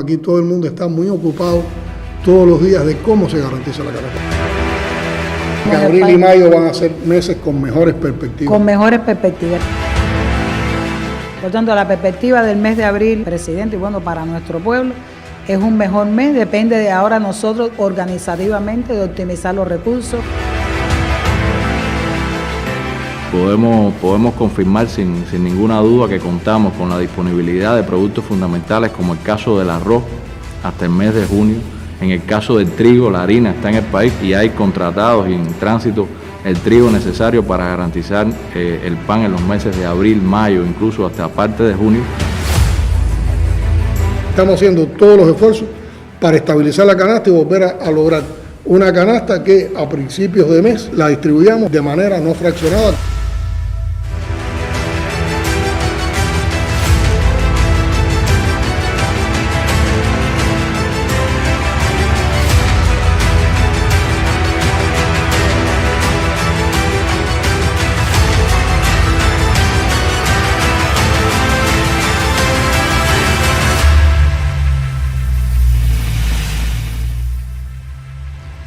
Aquí todo el mundo está muy ocupado todos los días de cómo se garantiza la canasta. Que abril y mayo van a ser meses con mejores perspectivas. Con mejores perspectivas. Por tanto, la perspectiva del mes de abril, presidente, y bueno, para nuestro pueblo, es un mejor mes. Depende de ahora nosotros organizativamente de optimizar los recursos. Podemos confirmar sin ninguna duda que contamos con la disponibilidad de productos fundamentales como el caso del arroz hasta el mes de junio. En el caso del trigo, la harina está en el país y hay contratados y en tránsito el trigo necesario para garantizar el pan en los meses de abril, mayo, incluso hasta parte de junio. Estamos haciendo todos los esfuerzos para estabilizar la canasta y volver a lograr una canasta que a principios de mes la distribuyamos de manera no fraccionada.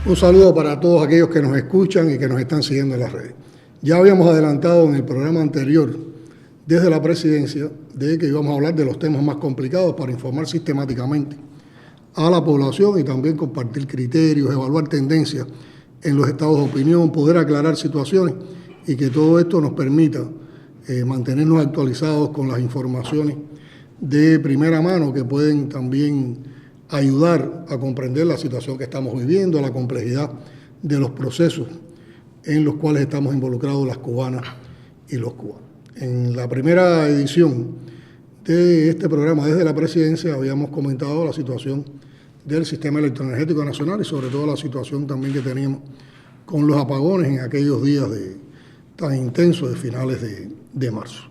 Un saludo para todos aquellos que nos escuchan y que nos están siguiendo en las redes. Ya habíamos adelantado en el programa anterior, desde la presidencia, de que íbamos a hablar de los temas más complicados para informar sistemáticamente a la población y también compartir criterios, evaluar tendencias en los estados de opinión, poder aclarar situaciones y que todo esto nos permita mantenernos actualizados con las informaciones de primera mano que pueden también ayudar a comprender la situación que estamos viviendo, la complejidad de los procesos en los cuales estamos involucrados las cubanas y los cubanos. En la primera edición de este programa desde la presidencia habíamos comentado la situación del sistema electroenergético nacional y sobre todo la situación también que teníamos con los apagones en aquellos días tan intensos de finales de marzo.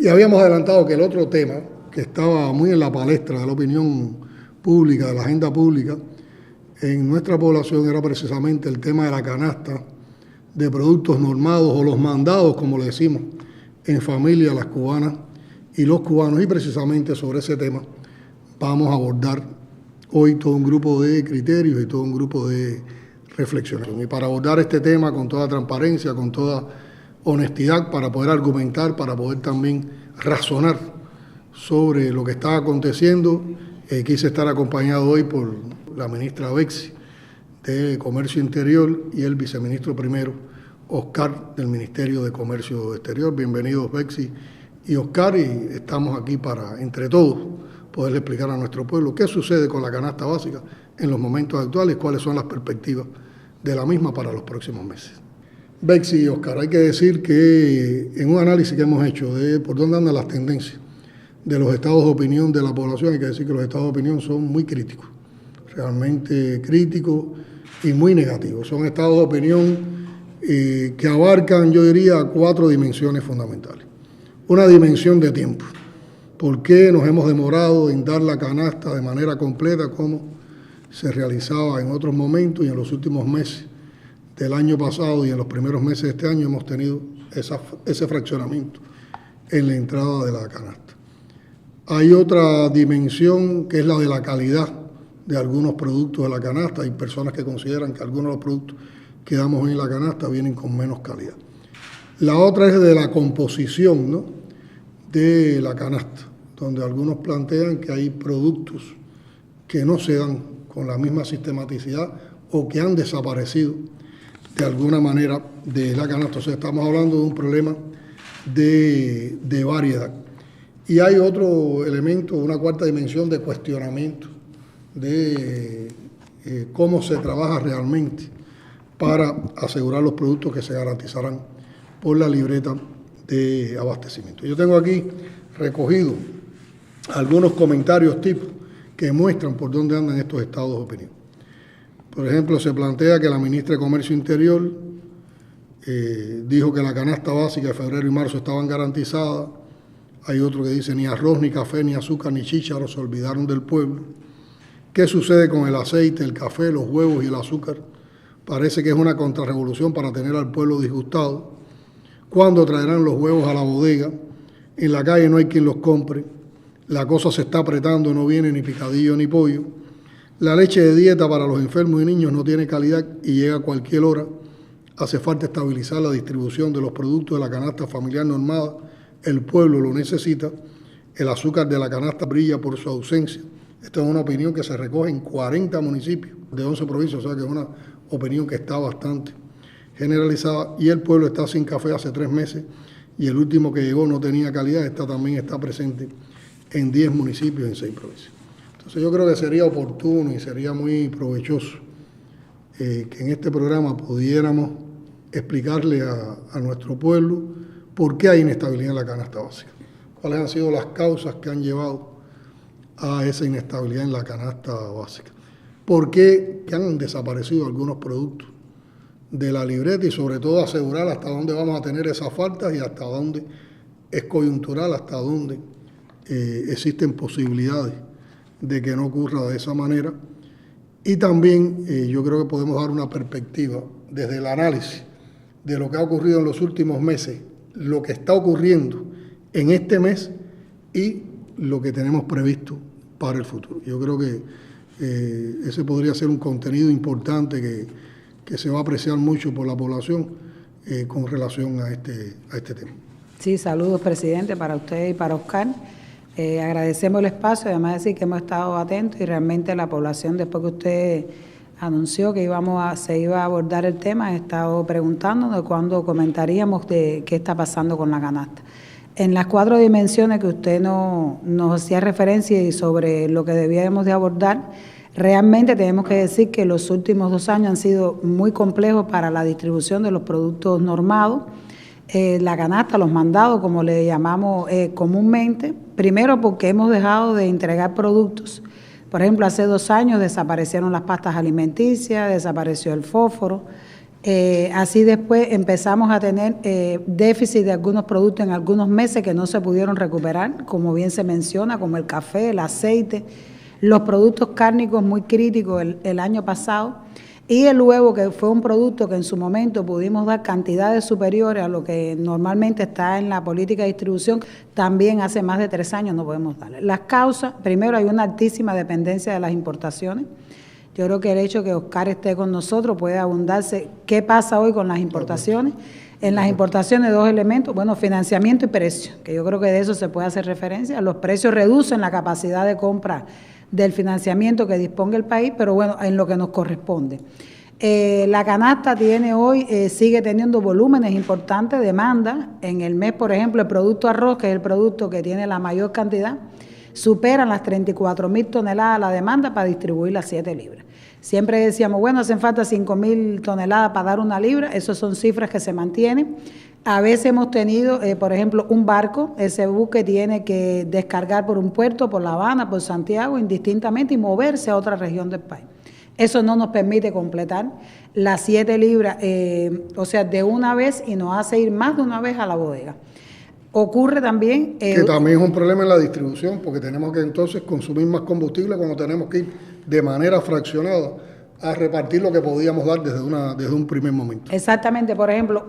Y habíamos adelantado que el otro tema que estaba muy en la palestra de la opinión pública, de la agenda pública, en nuestra población era precisamente el tema de la canasta de productos normados o los mandados, como le decimos en familia, las cubanas y los cubanos. Y precisamente sobre ese tema vamos a abordar hoy todo un grupo de criterios y todo un grupo de reflexiones. Y para abordar este tema con toda transparencia, con toda honestidad, para poder argumentar, para poder también razonar sobre lo que está aconteciendo, quise estar acompañado hoy por la ministra Bexi de Comercio Interior y el viceministro primero, Oscar, del Ministerio de Comercio Exterior. Bienvenidos Bexi y Oscar, y estamos aquí para, entre todos, poderle explicar a nuestro pueblo qué sucede con la canasta básica en los momentos actuales, cuáles son las perspectivas de la misma para los próximos meses. Bexi y Oscar, hay que decir que en un análisis que hemos hecho de por dónde andan las tendencias de los estados de opinión de la población, hay que decir que los estados de opinión son muy críticos, realmente críticos y muy negativos. Son estados de opinión que abarcan, yo diría, 4 dimensiones fundamentales. Una dimensión de tiempo. ¿Por qué nos hemos demorado en dar la canasta de manera completa como se realizaba en otros momentos y en los últimos meses del año pasado y en los primeros meses de este año hemos tenido ese fraccionamiento en la entrada de la canasta? Hay otra dimensión que es la de la calidad de algunos productos de la canasta. Hay personas que consideran que algunos de los productos que damos hoy en la canasta vienen con menos calidad. La otra es de la composición, ¿no?, de la canasta, donde algunos plantean que hay productos que no se dan con la misma sistematicidad o que han desaparecido de alguna manera de la canasta. O sea, estamos hablando de un problema de variedad. Y hay otro elemento, una cuarta dimensión de cuestionamiento de cómo se trabaja realmente para asegurar los productos que se garantizarán por la libreta de abastecimiento. Yo tengo aquí recogido algunos comentarios tipo que muestran por dónde andan estos estados de opinión. Por ejemplo, se plantea que la ministra de Comercio Interior dijo que la canasta básica de febrero y marzo estaban garantizadas. Hay otro que dice ni arroz, ni café, ni azúcar, ni chícharos se olvidaron del pueblo. ¿Qué sucede con el aceite, el café, los huevos y el azúcar? Parece que es una contrarrevolución para tener al pueblo disgustado. ¿Cuándo traerán los huevos a la bodega? En la calle no hay quien los compre. la cosa se está apretando, no viene ni picadillo ni pollo. La leche de dieta para los enfermos y niños no tiene calidad y llega a cualquier hora. Hace falta estabilizar la distribución de los productos de la canasta familiar normada. El pueblo lo necesita. El azúcar de la canasta brilla por su ausencia. Esta es una opinión que se recoge en 40 municipios de 11 provincias, o sea que es una opinión que está bastante generalizada. Y el pueblo está sin café hace 3 meses y el último que llegó no tenía calidad. También está presente en 10 municipios, en 6 provincias. Entonces yo creo que sería oportuno y sería muy provechoso que en este programa pudiéramos explicarle a nuestro pueblo por qué hay inestabilidad en la canasta básica, cuáles han sido las causas que han llevado a esa inestabilidad en la canasta básica, por qué han desaparecido algunos productos de la libreta y sobre todo asegurar hasta dónde vamos a tener esas faltas y hasta dónde es coyuntural, hasta dónde existen posibilidades de que no ocurra de esa manera. Y también yo creo que podemos dar una perspectiva desde el análisis de lo que ha ocurrido en los últimos meses, lo que está ocurriendo en este mes y lo que tenemos previsto para el futuro. Yo creo que ese podría ser un contenido importante que se va a apreciar mucho por la población con relación a este tema. Sí, saludos, presidente, para usted y para Oscar. Agradecemos el espacio, además de decir que hemos estado atentos y realmente la población, después que usted anunció que se iba a abordar el tema, ha estado preguntándonos cuándo comentaríamos de qué está pasando con la canasta. En las 4 dimensiones que usted nos hacía referencia y sobre lo que debíamos de abordar, realmente tenemos que decir que los últimos 2 años han sido muy complejos para la distribución de los productos normados. La canasta, los mandados, como le llamamos comúnmente, primero porque hemos dejado de entregar productos. Por ejemplo, hace 2 años desaparecieron las pastas alimenticias, desapareció el fósforo. Así después empezamos a tener déficit de algunos productos en algunos meses que no se pudieron recuperar, como bien se menciona, como el café, el aceite, los productos cárnicos muy críticos el año pasado. Y el huevo, que fue un producto que en su momento pudimos dar cantidades superiores a lo que normalmente está en la política de distribución, también hace más de 3 años no podemos darle. Las causas, primero hay una altísima dependencia de las importaciones. Yo creo que el hecho de que Oscar esté con nosotros puede abundarse. ¿Qué pasa hoy con las importaciones? En las importaciones 2 elementos, bueno, financiamiento y precio, que yo creo que de eso se puede hacer referencia. Los precios reducen la capacidad de compra del financiamiento que disponga el país, pero bueno, en lo que nos corresponde. La canasta tiene hoy, sigue teniendo volúmenes importantes, demanda. En el mes, por ejemplo, el producto arroz, que es el producto que tiene la mayor cantidad, superan las 34.000 toneladas la demanda para distribuir las 7 libras. Siempre decíamos, bueno, hacen falta 5.000 toneladas para dar 1 libra, esas son cifras que se mantienen. A veces hemos tenido, por ejemplo, un barco, ese buque tiene que descargar por un puerto, por La Habana, por Santiago, indistintamente, y moverse a otra región del país. Eso no nos permite completar las 7 libras, o sea, de una vez, y nos hace ir más de una vez a la bodega. Ocurre también... que también es un problema en la distribución, porque tenemos que entonces consumir más combustible cuando tenemos que ir de manera fraccionada a repartir lo que podíamos dar desde un primer momento. Exactamente, por ejemplo,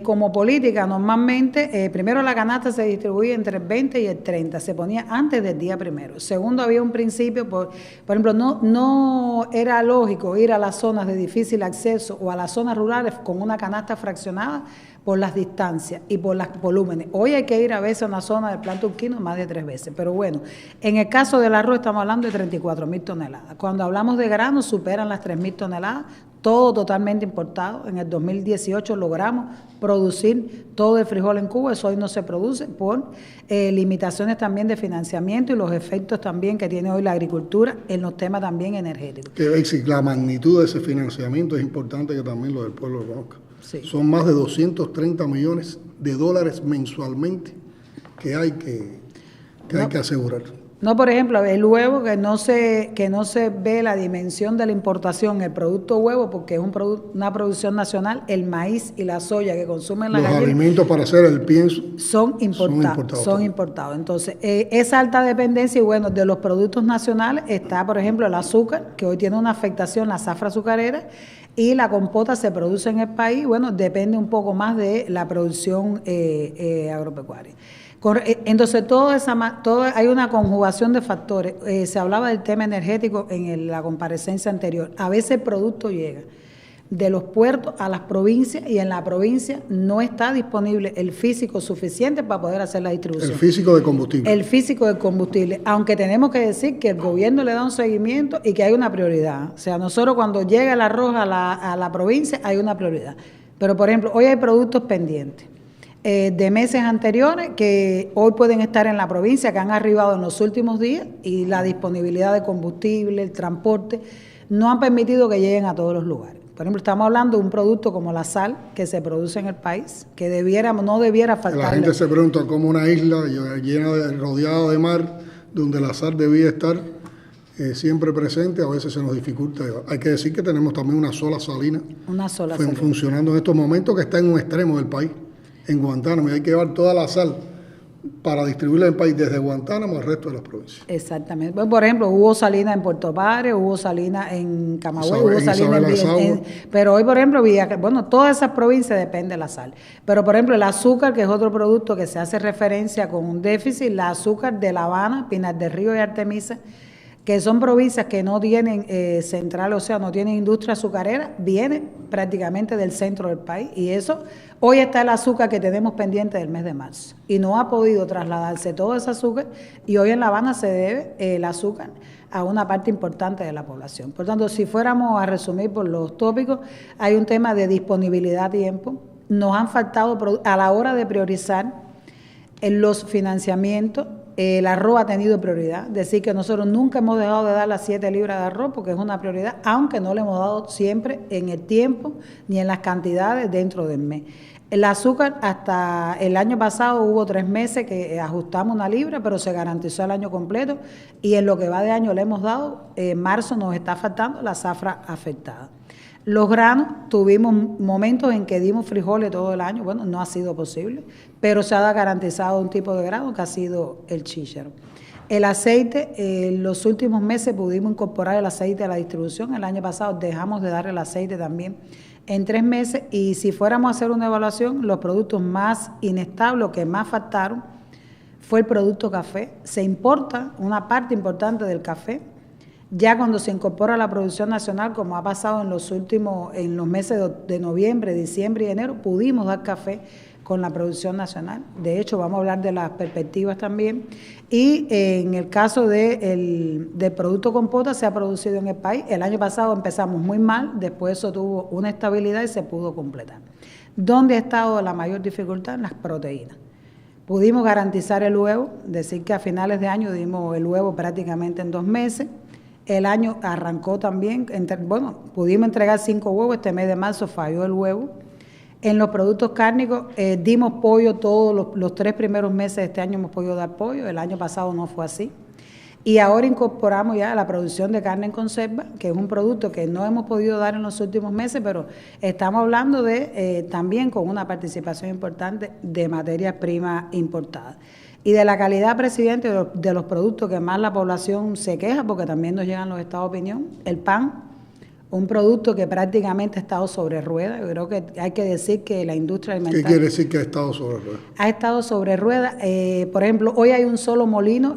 como política normalmente, primero la canasta se distribuía entre el 20 y el 30, se ponía antes del día primero. Segundo, había un principio, por ejemplo, no era lógico ir a las zonas de difícil acceso o a las zonas rurales con una canasta fraccionada por las distancias y por los volúmenes. Hoy hay que ir a veces a una zona del plan turquino más de 3 veces, pero bueno, en el caso del arroz estamos hablando de 34.000 toneladas. Cuando hablamos de granos superan las 3.000 toneladas, todo totalmente importado. En el 2018 logramos producir todo el frijol en Cuba, eso hoy no se produce por limitaciones también de financiamiento y los efectos también que tiene hoy la agricultura en los temas también energéticos. Que la magnitud de ese financiamiento es importante que también lo del pueblo lo conozca. Sí. Son más de 230 millones de dólares mensualmente que hay que asegurar. No, por ejemplo, el huevo, que no se ve la dimensión de la importación, el producto huevo, porque es una producción nacional, el maíz y la soya que consumen las gallinas. Los alimentos para hacer el pienso son importados. Entonces, esa alta dependencia, y bueno, de los productos nacionales está, por ejemplo, el azúcar, que hoy tiene una afectación, la zafra azucarera, y la compota se produce en el país, bueno, depende un poco más de la producción agropecuaria. Entonces, hay una conjugación de factores. Se hablaba del tema energético en la comparecencia anterior. A veces el producto llega de los puertos a las provincias y en la provincia no está disponible el físico suficiente para poder hacer la distribución. El físico de combustible. El físico de combustible, aunque tenemos que decir que el gobierno le da un seguimiento y que hay una prioridad. O sea, nosotros cuando llega el arroz a la provincia hay una prioridad. Pero, por ejemplo, hoy hay productos pendientes de meses anteriores que hoy pueden estar en la provincia, que han arribado en los últimos días, y la disponibilidad de combustible, el transporte, no han permitido que lleguen a todos los lugares. Por ejemplo, estamos hablando de un producto como la sal que se produce en el país, que no debiera faltar. La gente se pregunta cómo una isla rodeada de mar, donde la sal debía estar siempre presente, a veces se nos dificulta. Hay que decir que tenemos también una sola salina. Una sola salina. Funcionando en estos momentos, que está en un extremo del país, en Guantánamo, y hay que llevar toda la sal para distribuirla en el país desde Guantánamo al resto de las provincias. Exactamente. Bueno, por ejemplo, hubo salina en Puerto Padre, hubo salina en Camagüey, hubo salina pero hoy, por ejemplo, todas esas provincias dependen de la sal. Pero, por ejemplo, el azúcar, que es otro producto que se hace referencia con un déficit, la azúcar de La Habana, Pinar del Río y Artemisa, que son provincias que no tienen central, o sea, no tienen industria azucarera, viene prácticamente del centro del país. Y eso, hoy está el azúcar que tenemos pendiente del mes de marzo. Y no ha podido trasladarse todo ese azúcar, y hoy en La Habana se debe el azúcar a una parte importante de la población. Por tanto, si fuéramos a resumir por los tópicos, hay un tema de disponibilidad a tiempo. Nos han faltado, a la hora de priorizar en los financiamientos, el arroz ha tenido prioridad, decir que nosotros nunca hemos dejado de dar las 7 libras de arroz porque es una prioridad, aunque no le hemos dado siempre en el tiempo ni en las cantidades dentro del mes. El azúcar, hasta el año pasado hubo 3 meses que ajustamos 1 libra, pero se garantizó el año completo, y en lo que va de año le hemos dado, en marzo nos está faltando la zafra afectada. Los granos, tuvimos momentos en que dimos frijoles todo el año, bueno, no ha sido posible, pero se ha garantizado un tipo de grano que ha sido el chícharo. El aceite, en los últimos meses pudimos incorporar el aceite a la distribución. El año pasado dejamos de dar el aceite también en 3 meses, y si fuéramos a hacer una evaluación, los productos más inestables, que más faltaron, fue el producto café. Se importa una parte importante del café. Ya cuando se incorpora a la producción nacional, como ha pasado en los meses de noviembre, diciembre y enero, pudimos dar café con la producción nacional. De hecho, vamos a hablar de las perspectivas también. Y en el caso del producto compota, se ha producido en el país. El año pasado empezamos muy mal, después eso tuvo una estabilidad y se pudo completar. ¿Dónde ha estado la mayor dificultad? En las proteínas. Pudimos garantizar el huevo, decir que a finales de año dimos el huevo prácticamente en 2 meses. El año arrancó también, pudimos entregar 5 huevos, este mes de marzo falló el huevo. En los productos cárnicos dimos pollo todos los 3 primeros meses de este año, hemos podido dar pollo, el año pasado no fue así. Y ahora incorporamos ya la producción de carne en conserva, que es un producto que no hemos podido dar en los últimos meses, pero estamos hablando de también con una participación importante de materias primas importadas. Y de la calidad, presidente, de los productos que más la población se queja, porque también nos llegan los estados de opinión, el pan, un producto que prácticamente ha estado sobre ruedas. Yo creo que hay que decir que la industria alimentaria... ¿Qué quiere decir que ha estado sobre ruedas? Ha estado sobre ruedas. Por ejemplo, hoy hay un solo molino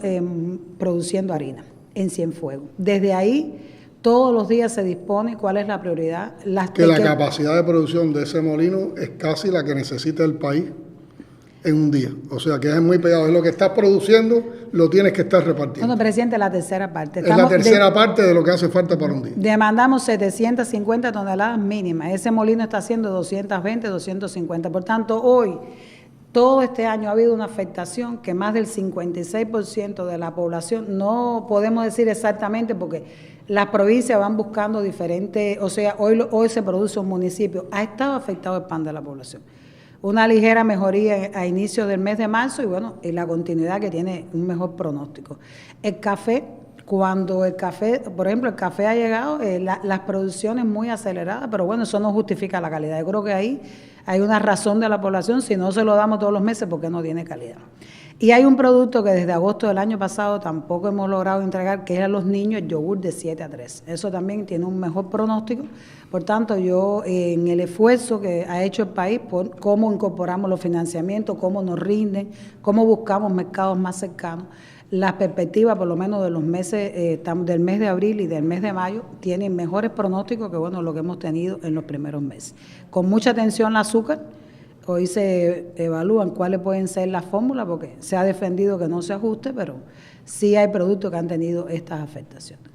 produciendo harina en Cienfuegos. Desde ahí, todos los días se dispone cuál es la prioridad. La capacidad de producción de ese molino es casi la que necesita el país en un día. O sea, que es muy pegado. Es lo que estás produciendo, lo tienes que estar repartiendo. Bueno, presidente, la tercera parte. Es la tercera parte de lo que hace falta para un día. Demandamos 750 toneladas mínimas. Ese molino está haciendo 220, 250. Por tanto, hoy, todo este año ha habido una afectación que más del 56% de la población, no podemos decir exactamente porque las provincias van buscando diferentes, o sea, hoy se produce un municipio, ha estado afectado el pan de la población. Una ligera mejoría a inicios del mes de marzo y la continuidad que tiene un mejor pronóstico. El café, cuando el café, por ejemplo, el café ha llegado, las producciones muy aceleradas, pero bueno, eso no justifica la calidad. Yo creo que ahí hay una razón de la población, si no se lo damos todos los meses, porque no tiene calidad. Y hay un producto que desde agosto del año pasado tampoco hemos logrado entregar, que es a los niños el yogur de 7 a 3. Eso también tiene un mejor pronóstico. Por tanto, yo en el esfuerzo que ha hecho el país por cómo incorporamos los financiamientos, cómo nos rinden, cómo buscamos mercados más cercanos, las perspectivas, por lo menos de los meses, del mes de abril y del mes de mayo, tienen mejores pronósticos que lo que hemos tenido en los primeros meses. Con mucha atención al azúcar, hoy se evalúan cuáles pueden ser las fórmulas, porque se ha defendido que no se ajuste, pero sí hay productos que han tenido estas afectaciones.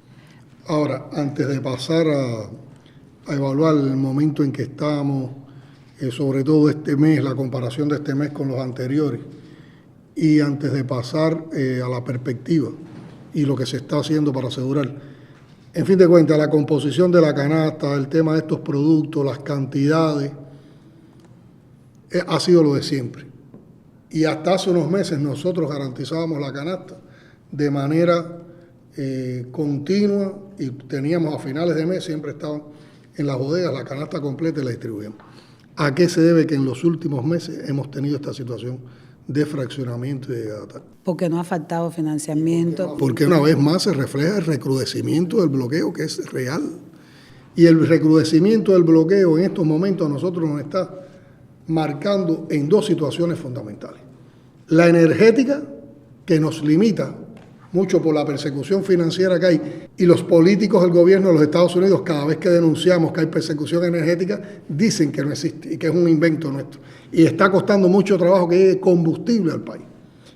Ahora, antes de pasar a evaluar el momento en que estamos, sobre todo este mes, la comparación de este mes con los anteriores, y antes de pasar a la perspectiva y lo que se está haciendo para asegurar, en fin de cuentas, la composición de la canasta, el tema de estos productos, las cantidades, ha sido lo de siempre. Y hasta hace unos meses nosotros garantizábamos la canasta de manera continua y teníamos a finales de mes, siempre estaban en las bodegas la canasta completa y la distribuíamos. ¿A qué se debe que en los últimos meses hemos tenido esta situación de fraccionamiento y de llegada tarde? Porque no ha faltado financiamiento. Porque una vez más se refleja el recrudecimiento del bloqueo, que es real. Y el recrudecimiento del bloqueo en estos momentos a nosotros nos está marcando en dos situaciones fundamentales. La energética, que nos limita mucho por la persecución financiera que hay, y los políticos del gobierno de los Estados Unidos, cada vez que denunciamos que hay persecución energética, dicen que no existe y que es un invento nuestro. Y está costando mucho trabajo que llegue combustible al país.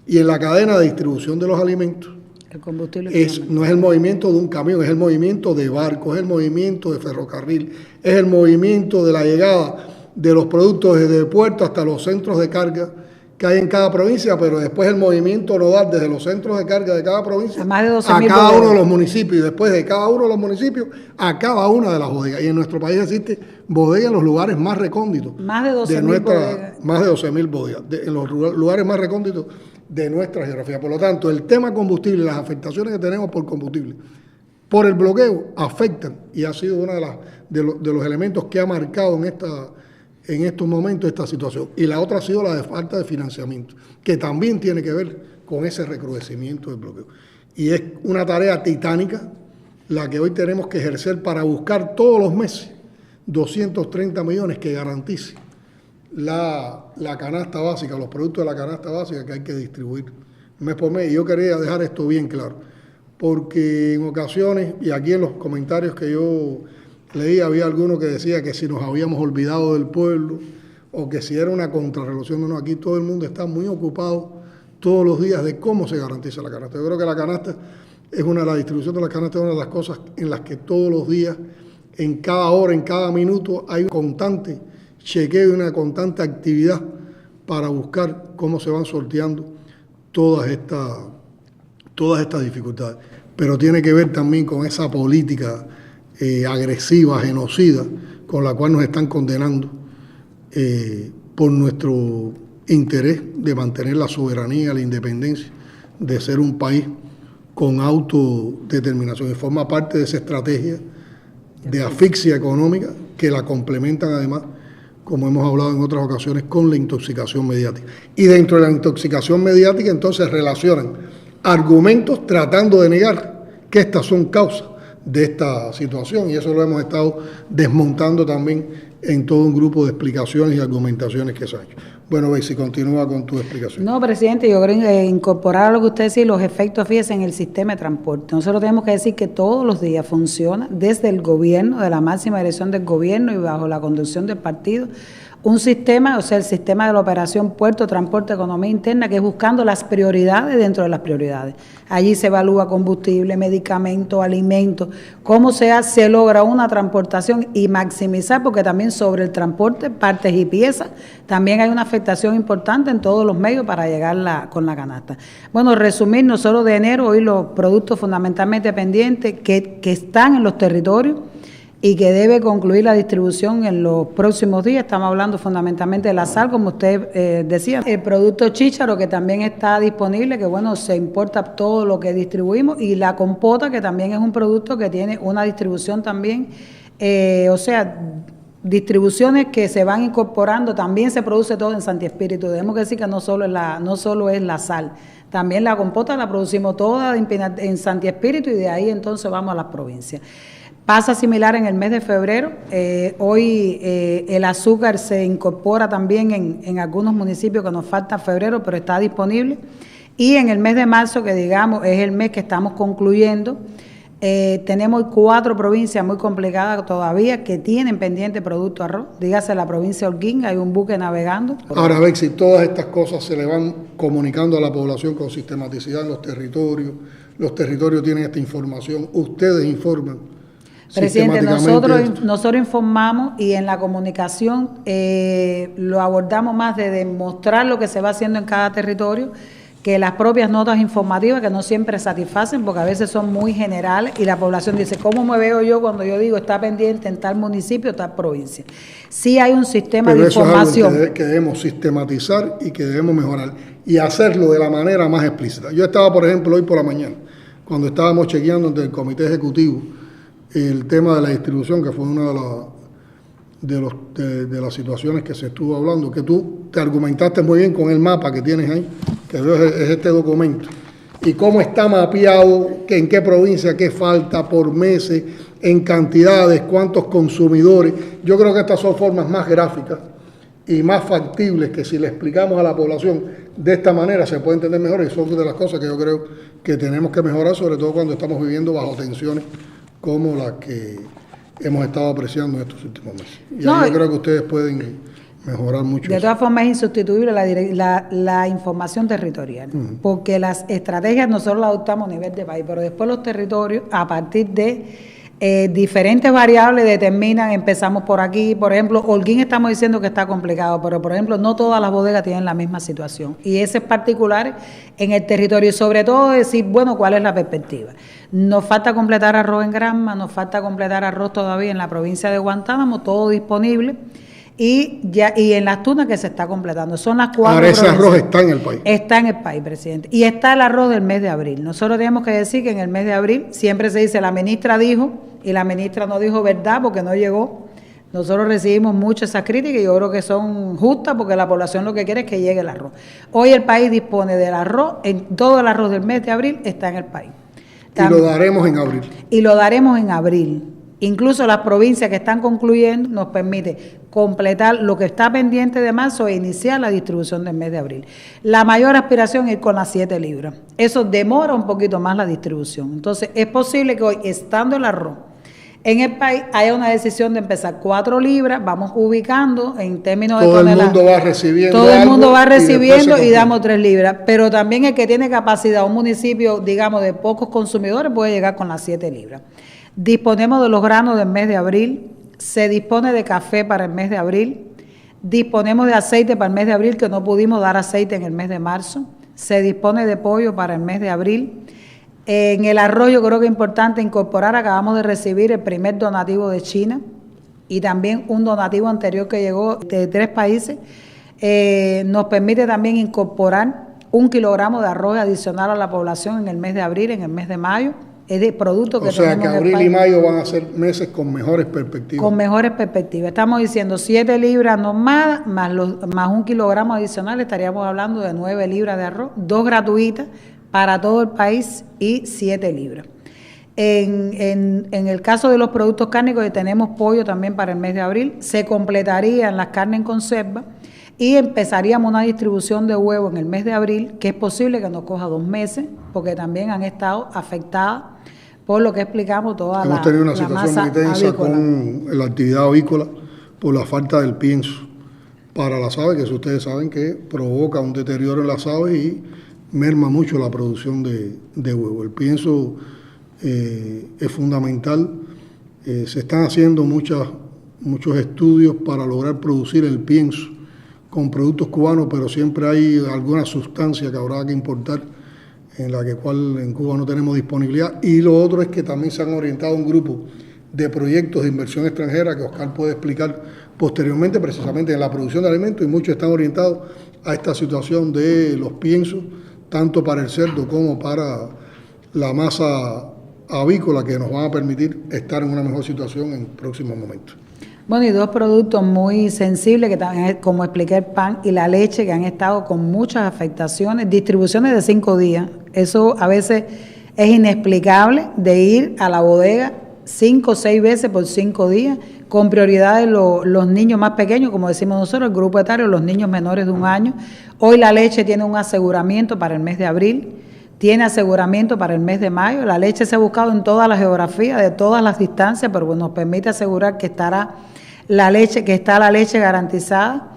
Y en la cadena de distribución de los alimentos, el combustible no es el movimiento de un camión, es el movimiento de barcos, es el movimiento de ferrocarril, es el movimiento de la llegada de los productos desde el puerto hasta los centros de carga que hay en cada provincia, pero después el movimiento nodal desde los centros de carga de cada provincia a cada uno de los municipios, y después de cada uno de los municipios a cada una de las bodegas. Y en nuestro país existe bodega en los lugares más recónditos. Más de 12.000 bodegas. Más de 12.000 bodegas, en los lugares más recónditos de nuestra geografía. Por lo tanto, el tema combustible, las afectaciones que tenemos por combustible, por el bloqueo, afectan, y ha sido uno de los elementos que ha marcado en estos momentos esta situación. Y la otra ha sido la de falta de financiamiento, que también tiene que ver con ese recrudecimiento del bloqueo. Y es una tarea titánica la que hoy tenemos que ejercer para buscar todos los meses 230 millones que garantice la canasta básica, los productos de la canasta básica que hay que distribuir mes por mes. Y yo quería dejar esto bien claro, porque en ocasiones, y aquí en los comentarios que yo leí, había alguno que decía que si nos habíamos olvidado del pueblo o que si era una contrarrevolución. No, aquí todo el mundo está muy ocupado todos los días de cómo se garantiza la canasta. Yo creo que la canasta la distribución de la canasta es una de las cosas en las que todos los días, en cada hora, en cada minuto, hay un constante chequeo y una constante actividad para buscar cómo se van sorteando todas estas dificultades. Pero tiene que ver también con esa política agresiva, genocida, con la cual nos están condenando por nuestro interés de mantener la soberanía, la independencia, de ser un país con autodeterminación, y forma parte de esa estrategia de asfixia económica que la complementan además, como hemos hablado en otras ocasiones, con la intoxicación mediática. Y dentro de la intoxicación mediática entonces relacionan argumentos tratando de negar que estas son causas de esta situación, y eso lo hemos estado desmontando también en todo un grupo de explicaciones y argumentaciones que se han hecho. Bueno, Betsy, continúa con tu explicación. No, presidente, yo creo que incorporar a lo que usted decía, los efectos, fíjese, en el sistema de transporte. Nosotros tenemos que decir que todos los días funciona desde el gobierno, de la máxima dirección del gobierno y bajo la conducción del partido, un sistema, o sea, el sistema de la operación Puerto, Transporte, Economía Interna, que es buscando las prioridades dentro de las prioridades. Allí se evalúa combustible, medicamentos, alimentos, cómo se logra una transportación y maximizar, porque también sobre el transporte, partes y piezas, también hay una afectación importante en todos los medios para llegar con la canasta. Bueno, resumir, nosotros de enero, hoy los productos fundamentalmente pendientes que están en los territorios, y que debe concluir la distribución en los próximos días. Estamos hablando fundamentalmente de la sal, como usted decía. El producto chícharo, que también está disponible, que bueno, se importa todo lo que distribuimos, y la compota, que también es un producto que tiene una distribución también, distribuciones que se van incorporando. También se produce todo en Santi Espíritu. Debemos decir que no solo es la sal, también la compota la producimos toda en Santi Espíritu y de ahí entonces vamos a las provincias. Pasa similar en el mes de febrero. Hoy el azúcar se incorpora también en algunos municipios que nos falta en febrero, pero está disponible. Y en el mes de marzo, que digamos es el mes que estamos concluyendo, tenemos 4 provincias muy complicadas todavía que tienen pendiente producto arroz. Dígase la provincia de Holguín, hay un buque navegando. Ahora, a ver si todas estas cosas se le van comunicando a la población con sistematicidad en los territorios tienen esta información, ustedes informan. Presidente, nosotros informamos y en la comunicación lo abordamos más de demostrar lo que se va haciendo en cada territorio, que las propias notas informativas que no siempre satisfacen porque a veces son muy generales y la población dice, ¿cómo me veo yo cuando yo digo está pendiente en tal municipio, tal provincia? Sí hay un sistema de información. Es algo que debemos sistematizar y que debemos mejorar y hacerlo de la manera más explícita. Yo estaba, por ejemplo, hoy por la mañana, cuando estábamos chequeando ante el Comité Ejecutivo el tema de la distribución, que fue una de las situaciones que se estuvo hablando, que tú te argumentaste muy bien con el mapa que tienes ahí, que es este documento, y cómo está mapeado, que en qué provincia, qué falta por meses, en cantidades, cuántos consumidores. Yo creo que estas son formas más gráficas y más factibles que si le explicamos a la población de esta manera se puede entender mejor, y son de las cosas que yo creo que tenemos que mejorar, sobre todo cuando estamos viviendo bajo tensiones como las que hemos estado apreciando en estos últimos meses. Y yo creo que ustedes pueden mejorar mucho. De todas formas es insustituible la información territorial, porque las estrategias nosotros las adoptamos a nivel de país, pero después los territorios, a partir de diferentes variables determinan, empezamos por aquí, por ejemplo, Holguín estamos diciendo que está complicado, pero por ejemplo no todas las bodegas tienen la misma situación y ese es particular en el territorio y sobre todo decir, bueno, ¿cuál es la perspectiva? Nos falta completar arroz en Granma, nos falta completar arroz todavía en la provincia de Guantánamo, todo disponible. Y en las tunas que se está completando. Son las 4 Ahora ese arroz está en el país. Está en el país, presidente. Y está el arroz del mes de abril. Nosotros tenemos que decir que en el mes de abril siempre se dice la ministra dijo, y la ministra no dijo verdad porque no llegó. Nosotros recibimos muchas esas críticas y yo creo que son justas porque la población lo que quiere es que llegue el arroz. Hoy el país dispone del arroz, todo el arroz del mes de abril está en el país. Y lo daremos en abril. Y lo daremos en abril. Incluso las provincias que están concluyendo nos permite completar lo que está pendiente de marzo e iniciar la distribución del mes de abril. La mayor aspiración es ir con las 7 libras. Eso demora un poquito más la distribución. Entonces, es posible que hoy, estando el arroz en el país, haya una decisión de empezar 4 libras, vamos ubicando en términos de toneladas. Todo el mundo va recibiendo. Todo el mundo va recibiendo y damos 3 libras. Pero también el que tiene capacidad, un municipio, digamos, de pocos consumidores, puede llegar con las 7 libras. Disponemos de los granos del mes de abril, se dispone de café para el mes de abril, disponemos de aceite para el mes de abril, que no pudimos dar aceite en el mes de marzo, se dispone de pollo para el mes de abril. En el arroz yo creo que es importante incorporar, acabamos de recibir el primer donativo de China y también un donativo anterior que llegó de 3 países, nos permite también incorporar 1 kilogramo de arroz adicional a la población en el mes de abril, en el mes de mayo. Es de productos que tenemos. O sea que abril y mayo van a ser meses con mejores perspectivas. Con mejores perspectivas. Estamos diciendo 7 libras normadas más 1 kilogramo adicional, estaríamos hablando de 9 libras de arroz, 2 gratuitas para todo el país y 7 libras. En el caso de los productos cárnicos, tenemos pollo también para el mes de abril, se completarían las carnes en conserva y empezaríamos una distribución de huevo en el mes de abril, que es posible que nos coja 2 meses, porque también han estado afectadas por lo que explicamos toda Hemos tenido una situación muy tensa con la actividad avícola por la falta del pienso para las aves, que eso ustedes saben que provoca un deterioro en las aves y merma mucho la producción de huevo. El pienso es fundamental. Se están haciendo muchos estudios para lograr producir el pienso con productos cubanos, pero siempre hay alguna sustancia que habrá que importar en la cual en Cuba no tenemos disponibilidad. Y lo otro es que también se han orientado un grupo de proyectos de inversión extranjera que Oscar puede explicar posteriormente, precisamente en la producción de alimentos, y muchos están orientados a esta situación de los piensos, tanto para el cerdo como para la masa avícola, que nos van a permitir estar en una mejor situación en próximos momentos. Bueno, y dos productos muy sensibles, que también, como expliqué, el pan y la leche, que han estado con muchas afectaciones, distribuciones de 5 días. Eso a veces es inexplicable, de ir a la bodega 5 o 6 veces por 5 días, con prioridad de los niños más pequeños, como decimos nosotros, el grupo etario, los niños menores de 1 año. Hoy la leche tiene un aseguramiento para el mes de abril, tiene aseguramiento para el mes de mayo. La leche se ha buscado en toda la geografía, de todas las distancias, pero nos permite asegurar que está la leche garantizada.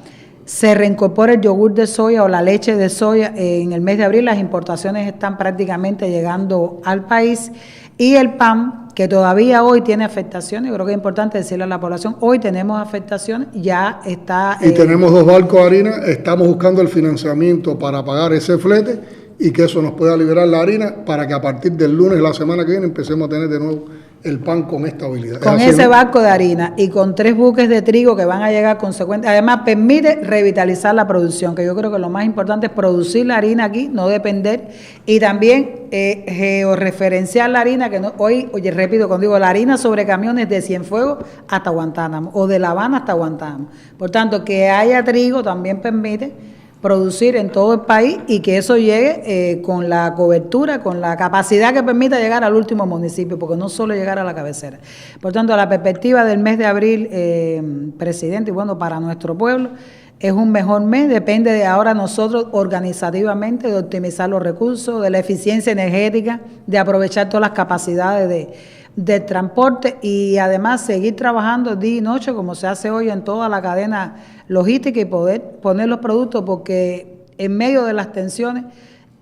Se reincorpora el yogur de soya o la leche de soya en el mes de abril. Las importaciones están prácticamente llegando al país. Y el pan, que todavía hoy tiene afectaciones, yo creo que es importante decirle a la población, hoy tenemos afectaciones, ya está... Y tenemos 2 barcos de harina, estamos buscando el financiamiento para pagar ese flete y que eso nos pueda liberar la harina para que a partir del lunes de la semana que viene empecemos a tener de nuevo el pan con estabilidad. Con ese barco de harina y con 3 buques de trigo que van a llegar consecuentes. Además, permite revitalizar la producción, que yo creo que lo más importante es producir la harina aquí, no depender, y también georreferenciar la harina, que no, hoy, repito, cuando digo la harina sobre camiones de Cienfuegos hasta Guantánamo, o de La Habana hasta Guantánamo. Por tanto, que haya trigo también permite producir en todo el país y que eso llegue con la cobertura, con la capacidad que permita llegar al último municipio, porque no solo llegar a la cabecera. Por tanto, la perspectiva del mes de abril, presidente, y bueno, para nuestro pueblo, es un mejor mes, depende de ahora nosotros organizativamente de optimizar los recursos, de la eficiencia energética, de aprovechar todas las capacidades de transporte y además seguir trabajando día y noche como se hace hoy en toda la cadena logística y poder poner los productos, porque en medio de las tensiones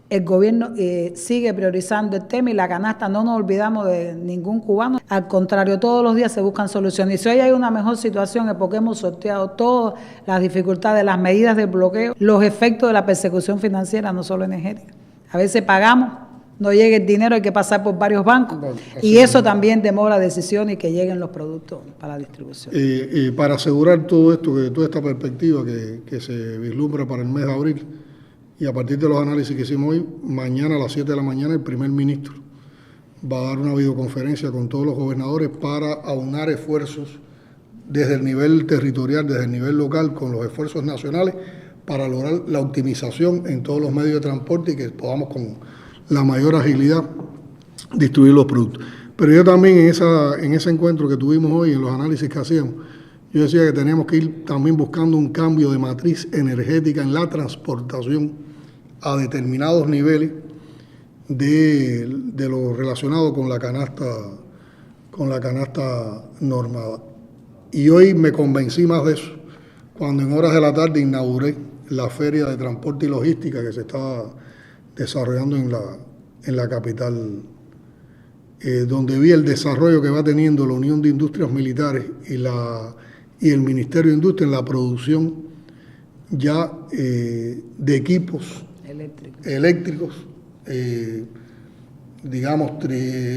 el gobierno sigue priorizando el tema y la canasta, no nos olvidamos de ningún cubano, al contrario, todos los días se buscan soluciones y si hoy hay una mejor situación es porque hemos sorteado todas las dificultades, las medidas de bloqueo, los efectos de la persecución financiera, no solo energética. A veces pagamos, no llega el dinero, hay que pasar por varios bancos y eso también demora decisiones y que lleguen los productos para la distribución. Y para asegurar todo esto, que toda esta perspectiva que se vislumbra para el mes de abril, y a partir de los análisis que hicimos hoy, mañana a las 7 de la mañana el primer ministro va a dar una videoconferencia con todos los gobernadores para aunar esfuerzos desde el nivel territorial, desde el nivel local, con los esfuerzos nacionales para lograr la optimización en todos los medios de transporte y que podamos con la mayor agilidad distribuir los productos. Pero yo también en ese encuentro que tuvimos hoy, en los análisis que hacíamos, yo decía que teníamos que ir también buscando un cambio de matriz energética en la transportación a determinados niveles de lo relacionado con la canasta normada. Y hoy me convencí más de eso cuando en horas de la tarde inauguré la Feria de Transporte y Logística que se estaba desarrollando en la capital, donde vi el desarrollo que va teniendo la Unión de Industrias Militares y el Ministerio de Industria en la producción ya de equipos eléctricos, digamos,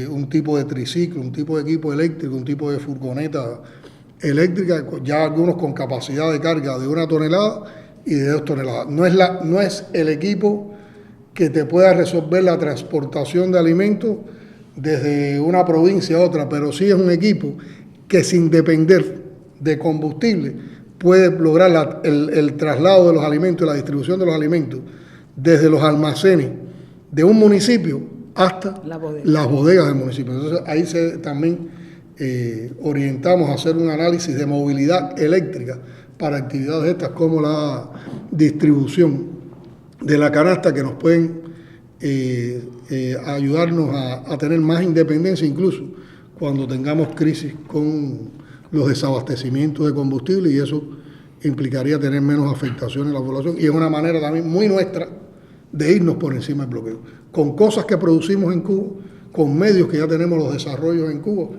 un tipo de triciclo, un tipo de equipo eléctrico, un tipo de furgoneta eléctrica, ya algunos con capacidad de carga de 1 tonelada y de 2 toneladas. No es el equipo que te pueda resolver la transportación de alimentos desde una provincia a otra, pero sí es un equipo que sin depender de combustible puede lograr el traslado de los alimentos y la distribución de los alimentos desde los almacenes de un municipio hasta las bodegas del municipio. Entonces ahí también orientamos a hacer un análisis de movilidad eléctrica para actividades estas como la distribución de la canasta, que nos pueden ayudarnos a tener más independencia, incluso cuando tengamos crisis con los desabastecimientos de combustible, y eso implicaría tener menos afectaciones en la población, y es una manera también muy nuestra de irnos por encima del bloqueo, con cosas que producimos en Cuba, con medios que ya tenemos los desarrollos en Cuba,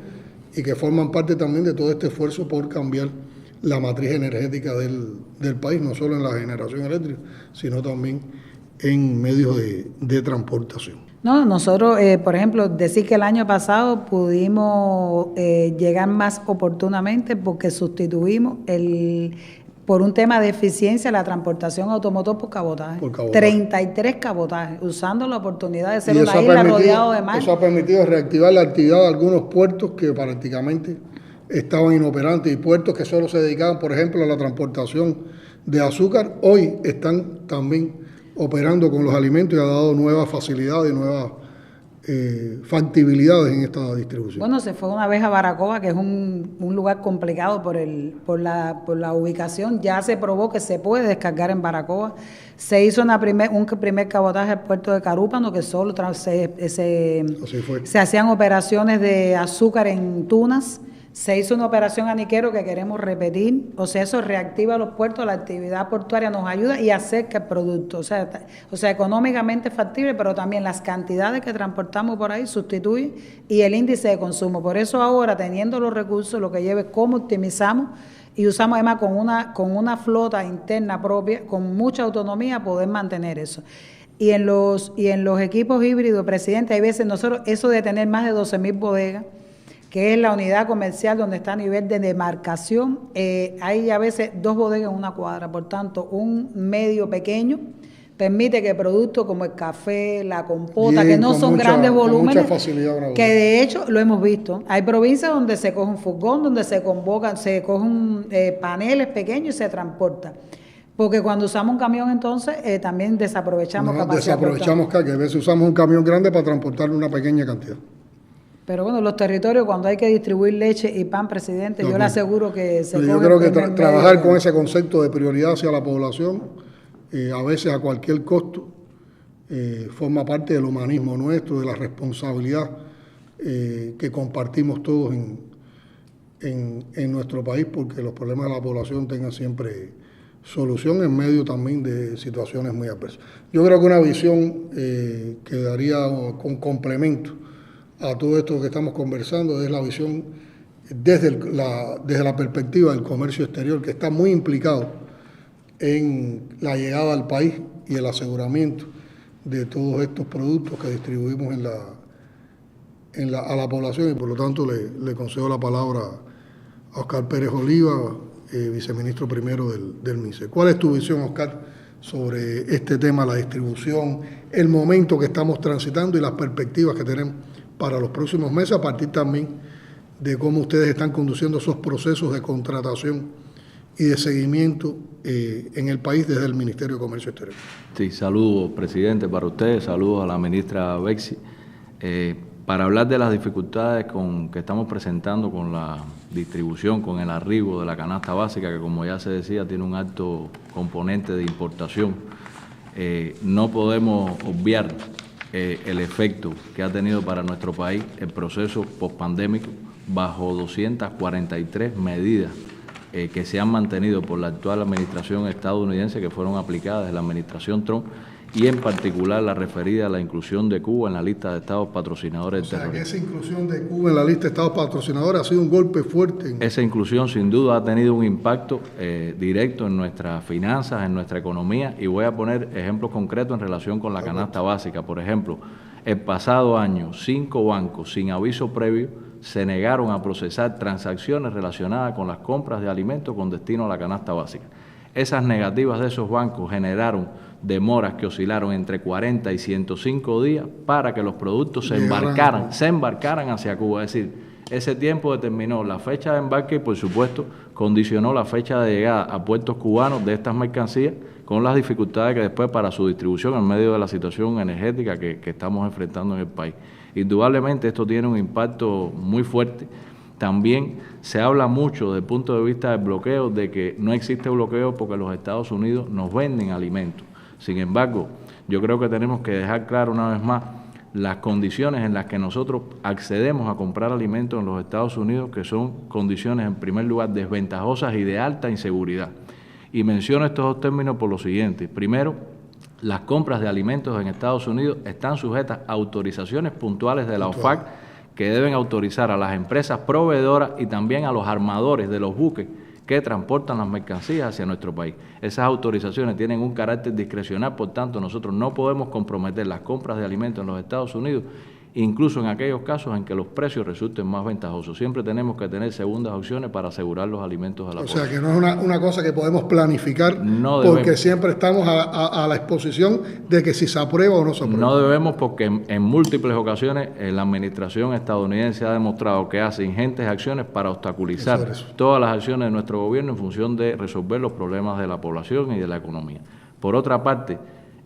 y que forman parte también de todo este esfuerzo por cambiar la matriz energética del país, no solo en la generación eléctrica, sino también en medios de transportación. No, nosotros, por ejemplo, decir que el año pasado pudimos llegar más oportunamente porque sustituimos por un tema de eficiencia la transportación automotor por cabotaje. 33 cabotajes, usando la oportunidad de ser una isla rodeado de mar. Eso ha permitido reactivar la actividad de algunos puertos que prácticamente estaban inoperantes y puertos que solo se dedicaban, por ejemplo, a la transportación de azúcar, hoy están también operando con los alimentos y ha dado nuevas facilidades y nuevas factibilidades en esta distribución. Bueno, se fue una vez a Baracoa, que es un lugar complicado por la ubicación. Ya se probó que se puede descargar en Baracoa. Se hizo un primer cabotaje al puerto de Carúpano, que solo se hacían operaciones de azúcar en tunas. Se hizo una operación aniquero que queremos repetir, o sea, eso reactiva los puertos, la actividad portuaria nos ayuda y acerca el producto, o sea, económicamente factible, pero también las cantidades que transportamos por ahí sustituyen y el índice de consumo. Por eso ahora, teniendo los recursos, lo que lleva es cómo optimizamos y usamos además con una flota interna propia, con mucha autonomía, poder mantener eso. Y en los equipos híbridos, presidente, hay veces nosotros, eso de tener más de 12.000 bodegas, que es la unidad comercial donde está a nivel de demarcación, hay a veces 2 bodegas en una cuadra, por tanto, un medio pequeño permite que productos como el café, la compota, que no son grandes volúmenes, que de hecho lo hemos visto. Hay provincias donde se coge un furgón, donde se cogen paneles pequeños y se transporta. Porque cuando usamos un camión, entonces, también desaprovechamos capacidad. Desaprovechamos que a veces usamos un camión grande para transportar una pequeña cantidad. Pero bueno, los territorios, cuando hay que distribuir leche y pan, presidente, yo le aseguro que se yo creo que trabajar con ese concepto de prioridad hacia la población, a veces a cualquier costo, forma parte del humanismo nuestro, de la responsabilidad que compartimos todos en nuestro país, porque los problemas de la población tengan siempre solución en medio también de situaciones muy adversas. Yo creo que una visión que daría con complemento a todo esto que estamos conversando es la visión desde la perspectiva del comercio exterior, que está muy implicado en la llegada al país y el aseguramiento de todos estos productos que distribuimos a la población, y por lo tanto le concedo la palabra a Oscar Pérez Oliva, viceministro primero del MINCE. ¿Cuál es tu visión, Oscar, sobre este tema, la distribución, el momento que estamos transitando y las perspectivas que tenemos para los próximos meses, a partir también de cómo ustedes están conduciendo esos procesos de contratación y de seguimiento en el país desde el Ministerio de Comercio Exterior? Sí, saludos, presidente, para ustedes, saludos a la ministra Bexi. Para hablar de las dificultades que estamos presentando con la distribución, con el arribo de la canasta básica, que como ya se decía, tiene un alto componente de importación, no podemos obviar el efecto que ha tenido para nuestro país el proceso pospandémico bajo 243 medidas que se han mantenido por la actual administración estadounidense, que fueron aplicadas en la administración Trump, y en particular la referida a la inclusión de Cuba en la lista de estados patrocinadores del terrorismo. Que esa inclusión de Cuba en la lista de estados patrocinadores ha sido un golpe fuerte. Esa inclusión sin duda ha tenido un impacto directo en nuestras finanzas, en nuestra economía, y voy a poner ejemplos concretos en relación con la canasta básica. Por ejemplo, el pasado año 5 bancos sin aviso previo se negaron a procesar transacciones relacionadas con las compras de alimentos con destino a la canasta básica. Esas negativas de esos bancos generaron demoras que oscilaron entre 40 y 105 días para que los productos se embarcaran hacia Cuba. Es decir, ese tiempo determinó la fecha de embarque y, por supuesto, condicionó la fecha de llegada a puertos cubanos de estas mercancías, con las dificultades que después para su distribución en medio de la situación energética que estamos enfrentando en el país. Indudablemente esto tiene un impacto muy fuerte. También se habla mucho desde el punto de vista del bloqueo, de que no existe bloqueo porque los Estados Unidos nos venden alimentos. Sin embargo, yo creo que tenemos que dejar claro una vez más las condiciones en las que nosotros accedemos a comprar alimentos en los Estados Unidos, que son condiciones, en primer lugar, desventajosas y de alta inseguridad. Y menciono estos dos términos por lo siguiente. Primero, las compras de alimentos en Estados Unidos están sujetas a autorizaciones puntuales de la OFAC, que deben autorizar a las empresas proveedoras y también a los armadores de los buques que transportan las mercancías hacia nuestro país. Esas autorizaciones tienen un carácter discrecional, por tanto nosotros no podemos comprometer las compras de alimentos en los Estados Unidos incluso en aquellos casos en que los precios resulten más ventajosos. Siempre tenemos que tener segundas opciones para asegurar los alimentos a la población. O sea, que no es una cosa que podemos planificar, porque siempre estamos a la exposición de que si se aprueba o no se aprueba. No debemos, porque en múltiples ocasiones la administración estadounidense ha demostrado que hace ingentes acciones para obstaculizar todas las acciones de nuestro gobierno en función de resolver los problemas de la población y de la economía. Por otra parte,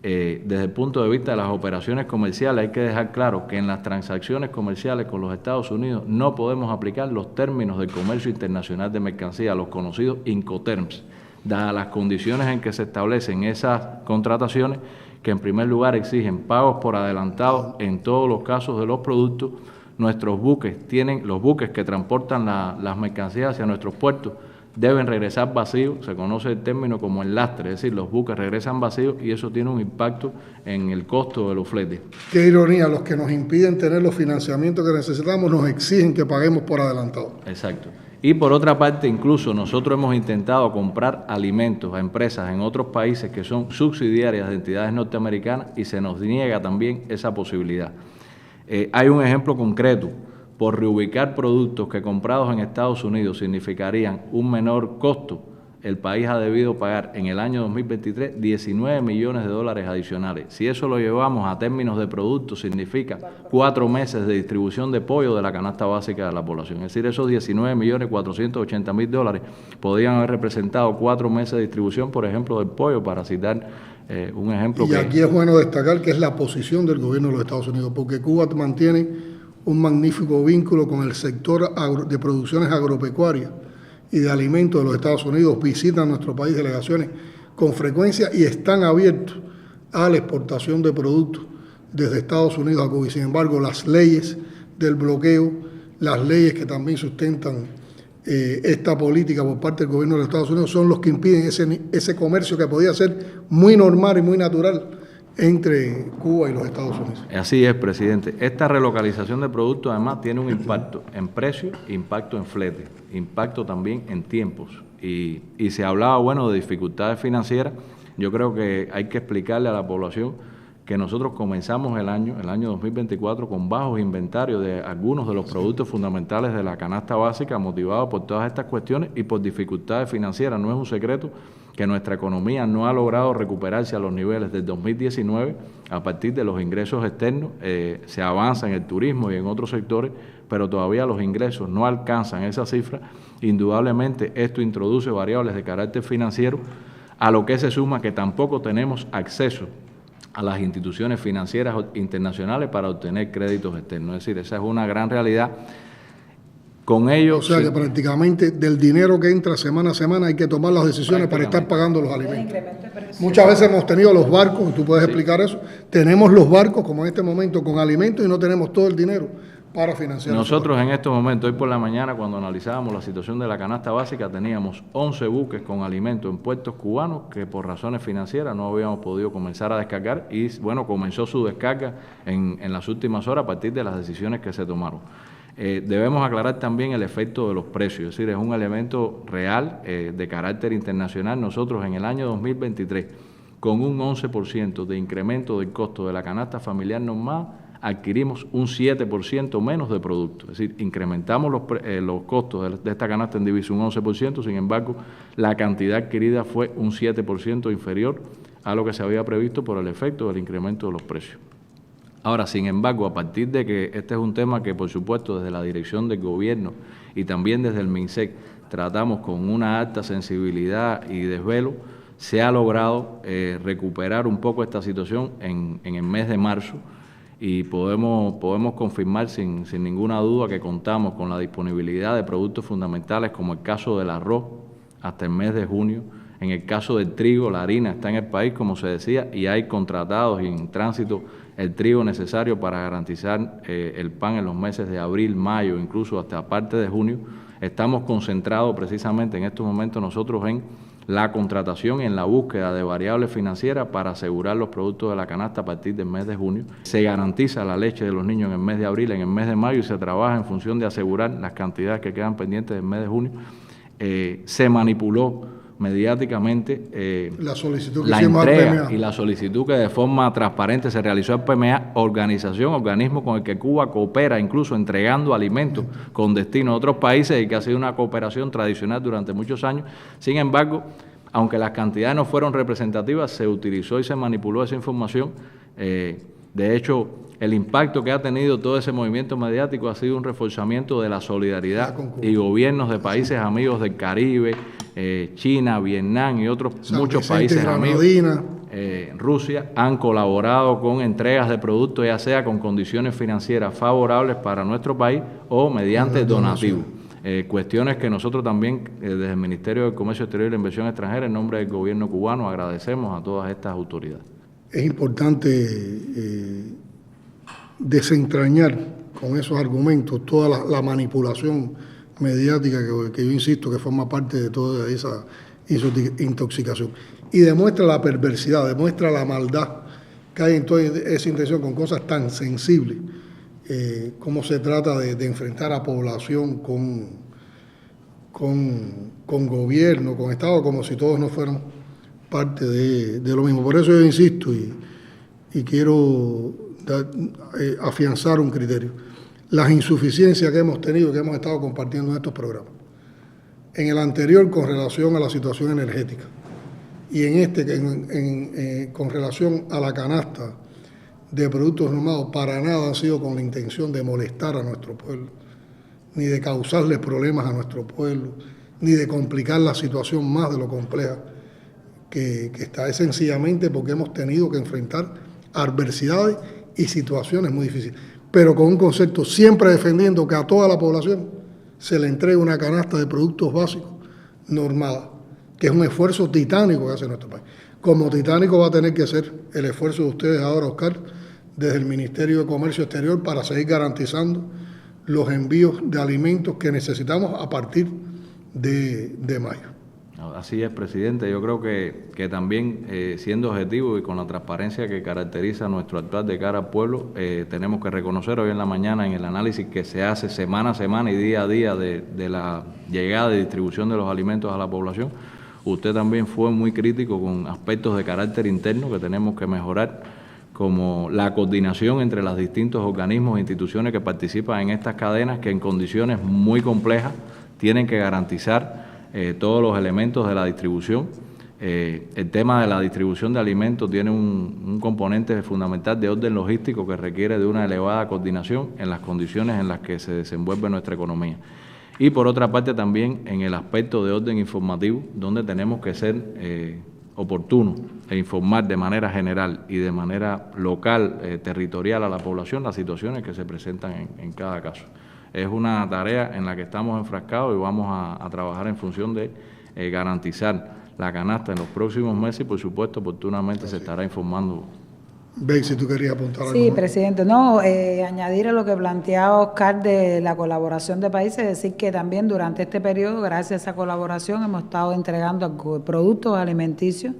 desde el punto de vista de las operaciones comerciales, hay que dejar claro que en las transacciones comerciales con los Estados Unidos no podemos aplicar los términos del comercio internacional de mercancías, los conocidos Incoterms, dadas las condiciones en que se establecen esas contrataciones, que en primer lugar exigen pagos por adelantado en todos los casos de los productos. Nuestros buques los buques que transportan las mercancías hacia nuestros puertos deben regresar vacíos, se conoce el término como el lastre, es decir, los buques regresan vacíos y eso tiene un impacto en el costo de los fletes. Qué ironía, los que nos impiden tener los financiamientos que necesitamos nos exigen que paguemos por adelantado. Exacto. Y por otra parte, incluso nosotros hemos intentado comprar alimentos a empresas en otros países que son subsidiarias de entidades norteamericanas y se nos niega también esa posibilidad. Hay un ejemplo concreto. Por reubicar productos que comprados en Estados Unidos significarían un menor costo, el país ha debido pagar en el año 2023 $19 millones adicionales. Si eso lo llevamos a términos de productos, significa 4 meses de distribución de pollo de la canasta básica de la población. Es decir, esos $19.480.000 podrían haber representado 4 meses de distribución, por ejemplo, del pollo, para citar un ejemplo. Y aquí es bueno destacar que es la posición del gobierno de los Estados Unidos, porque Cuba mantiene un magnífico vínculo con el sector de producciones agropecuarias y de alimentos de los Estados Unidos. Visitan nuestro país delegaciones con frecuencia y están abiertos a la exportación de productos desde Estados Unidos a Cuba. Y sin embargo, las leyes del bloqueo, las leyes que también sustentan esta política por parte del gobierno de los Estados Unidos son los que impiden ese comercio que podía ser muy normal y muy natural entre Cuba y los Estados Unidos. Así es, presidente. Esta relocalización de productos además tiene un impacto en precios, impacto en flete, impacto también en tiempos. Y se hablaba, bueno, de dificultades financieras. Yo creo que hay que explicarle a la población que nosotros comenzamos el año 2024 con bajos inventarios de algunos de los productos fundamentales de la canasta básica, motivados por todas estas cuestiones y por dificultades financieras. No es un secreto que nuestra economía no ha logrado recuperarse a los niveles del 2019 a partir de los ingresos externos. Se avanza en el turismo y en otros sectores, pero todavía los ingresos no alcanzan esa cifra. Indudablemente esto introduce variables de carácter financiero, a lo que se suma que tampoco tenemos acceso a las instituciones financieras internacionales para obtener créditos externos. Es decir, esa es una gran realidad. Con ello, o sea que prácticamente del dinero que entra semana a semana hay que tomar las decisiones para estar pagando los alimentos. Muchas veces hemos tenido los barcos, y tú puedes explicar eso, tenemos los barcos como en este momento con alimentos y no tenemos todo el dinero para financiar. Nosotros en estos momentos, hoy por la mañana, cuando analizábamos la situación de la canasta básica, teníamos 11 buques con alimentos en puertos cubanos que por razones financieras no habíamos podido comenzar a descargar y bueno, comenzó su descarga en las últimas horas a partir de las decisiones que se tomaron. Debemos aclarar también el efecto de los precios, es decir, es un elemento real de carácter internacional. Nosotros en el año 2023, con un 11% de incremento del costo de la canasta familiar normal, adquirimos un 7% menos de productos. Es decir, incrementamos los costos de esta canasta en divisa un 11%, sin embargo, la cantidad adquirida fue un 7% inferior a lo que se había previsto por el efecto del incremento de los precios. Ahora, sin embargo, a partir de que este es un tema que, por supuesto, desde la dirección del gobierno y también desde el MINSEC tratamos con una alta sensibilidad y desvelo, se ha logrado recuperar un poco esta situación en el mes de marzo y podemos confirmar sin ninguna duda que contamos con la disponibilidad de productos fundamentales como el caso del arroz hasta el mes de junio. En el caso del trigo, la harina está en el país, como se decía, y hay contratados y en tránsito el trigo necesario para garantizar el pan en los meses de abril, mayo, incluso hasta parte de junio. Estamos concentrados precisamente en estos momentos nosotros en la contratación y en la búsqueda de variables financieras para asegurar los productos de la canasta a partir del mes de junio. Se garantiza la leche de los niños en el mes de abril, en el mes de mayo, y se trabaja en función de asegurar las cantidades que quedan pendientes del mes de junio. Se manipuló mediáticamente la solicitud que la hicimos al entrega PMA y la solicitud que de forma transparente se realizó al PMA, organismo con el que Cuba coopera, incluso entregando alimentos con destino a otros países y que ha sido una cooperación tradicional durante muchos años. Sin embargo, aunque las cantidades no fueron representativas, se utilizó y se manipuló esa información. De hecho, el impacto que ha tenido todo ese movimiento mediático ha sido un reforzamiento de la solidaridad y gobiernos de países amigos del Caribe, China, Vietnam y otros muchos países amigos, Rusia, han colaborado con entregas de productos, ya sea con condiciones financieras favorables para nuestro país o mediante donativos. Cuestiones que nosotros también, desde el Ministerio de Comercio Exterior y la Inversión Extranjera, en nombre del gobierno cubano, agradecemos a todas estas autoridades. Es importante desentrañar con esos argumentos toda la manipulación mediática que yo insisto que forma parte de toda esa intoxicación. Y demuestra la perversidad, demuestra la maldad que hay en toda esa intención con cosas tan sensibles. Cómo se trata de enfrentar a población con gobierno, con Estado, como si todos no fueran parte de lo mismo. Por eso yo insisto y quiero afianzar un criterio. Las insuficiencias que hemos tenido, que hemos estado compartiendo en estos programas. En el anterior con relación a la situación energética y en este con relación a la canasta de productos normados, para nada ha sido con la intención de molestar a nuestro pueblo, ni de causarles problemas a nuestro pueblo, ni de complicar la situación más de lo compleja que está. Es sencillamente porque hemos tenido que enfrentar adversidades y situaciones muy difíciles, pero con un concepto siempre defendiendo que a toda la población se le entregue una canasta de productos básicos normada, que es un esfuerzo titánico que hace nuestro país. Como titánico va a tener que ser el esfuerzo de ustedes ahora, Oscar, desde el Ministerio de Comercio Exterior, para seguir garantizando los envíos de alimentos que necesitamos a partir de mayo. Así es, presidente. Yo creo que también, siendo objetivo y con la transparencia que caracteriza nuestro actuar de cara al pueblo, tenemos que reconocer hoy en la mañana, en el análisis que se hace semana a semana y día a día de la llegada y distribución de los alimentos a la población, usted también fue muy crítico con aspectos de carácter interno que tenemos que mejorar, como la coordinación entre los distintos organismos e instituciones que participan en estas cadenas, que en condiciones muy complejas tienen que garantizar todos los elementos de la distribución. El tema de la distribución de alimentos tiene un componente fundamental de orden logístico que requiere de una elevada coordinación en las condiciones en las que se desenvuelve nuestra economía. Y por otra parte también en el aspecto de orden informativo, donde tenemos que ser oportunos e informar de manera general y de manera local, territorial a la población las situaciones que se presentan en cada caso. Es una tarea en la que estamos enfrascados y vamos a trabajar en función de garantizar la canasta en los próximos meses y, por supuesto, oportunamente se estará informando. Bexy, ¿tú querías apuntar algo? Sí, presidente. Añadir a lo que planteaba Oscar de la colaboración de países, decir que también durante este periodo, gracias a esa colaboración, hemos estado entregando productos alimenticios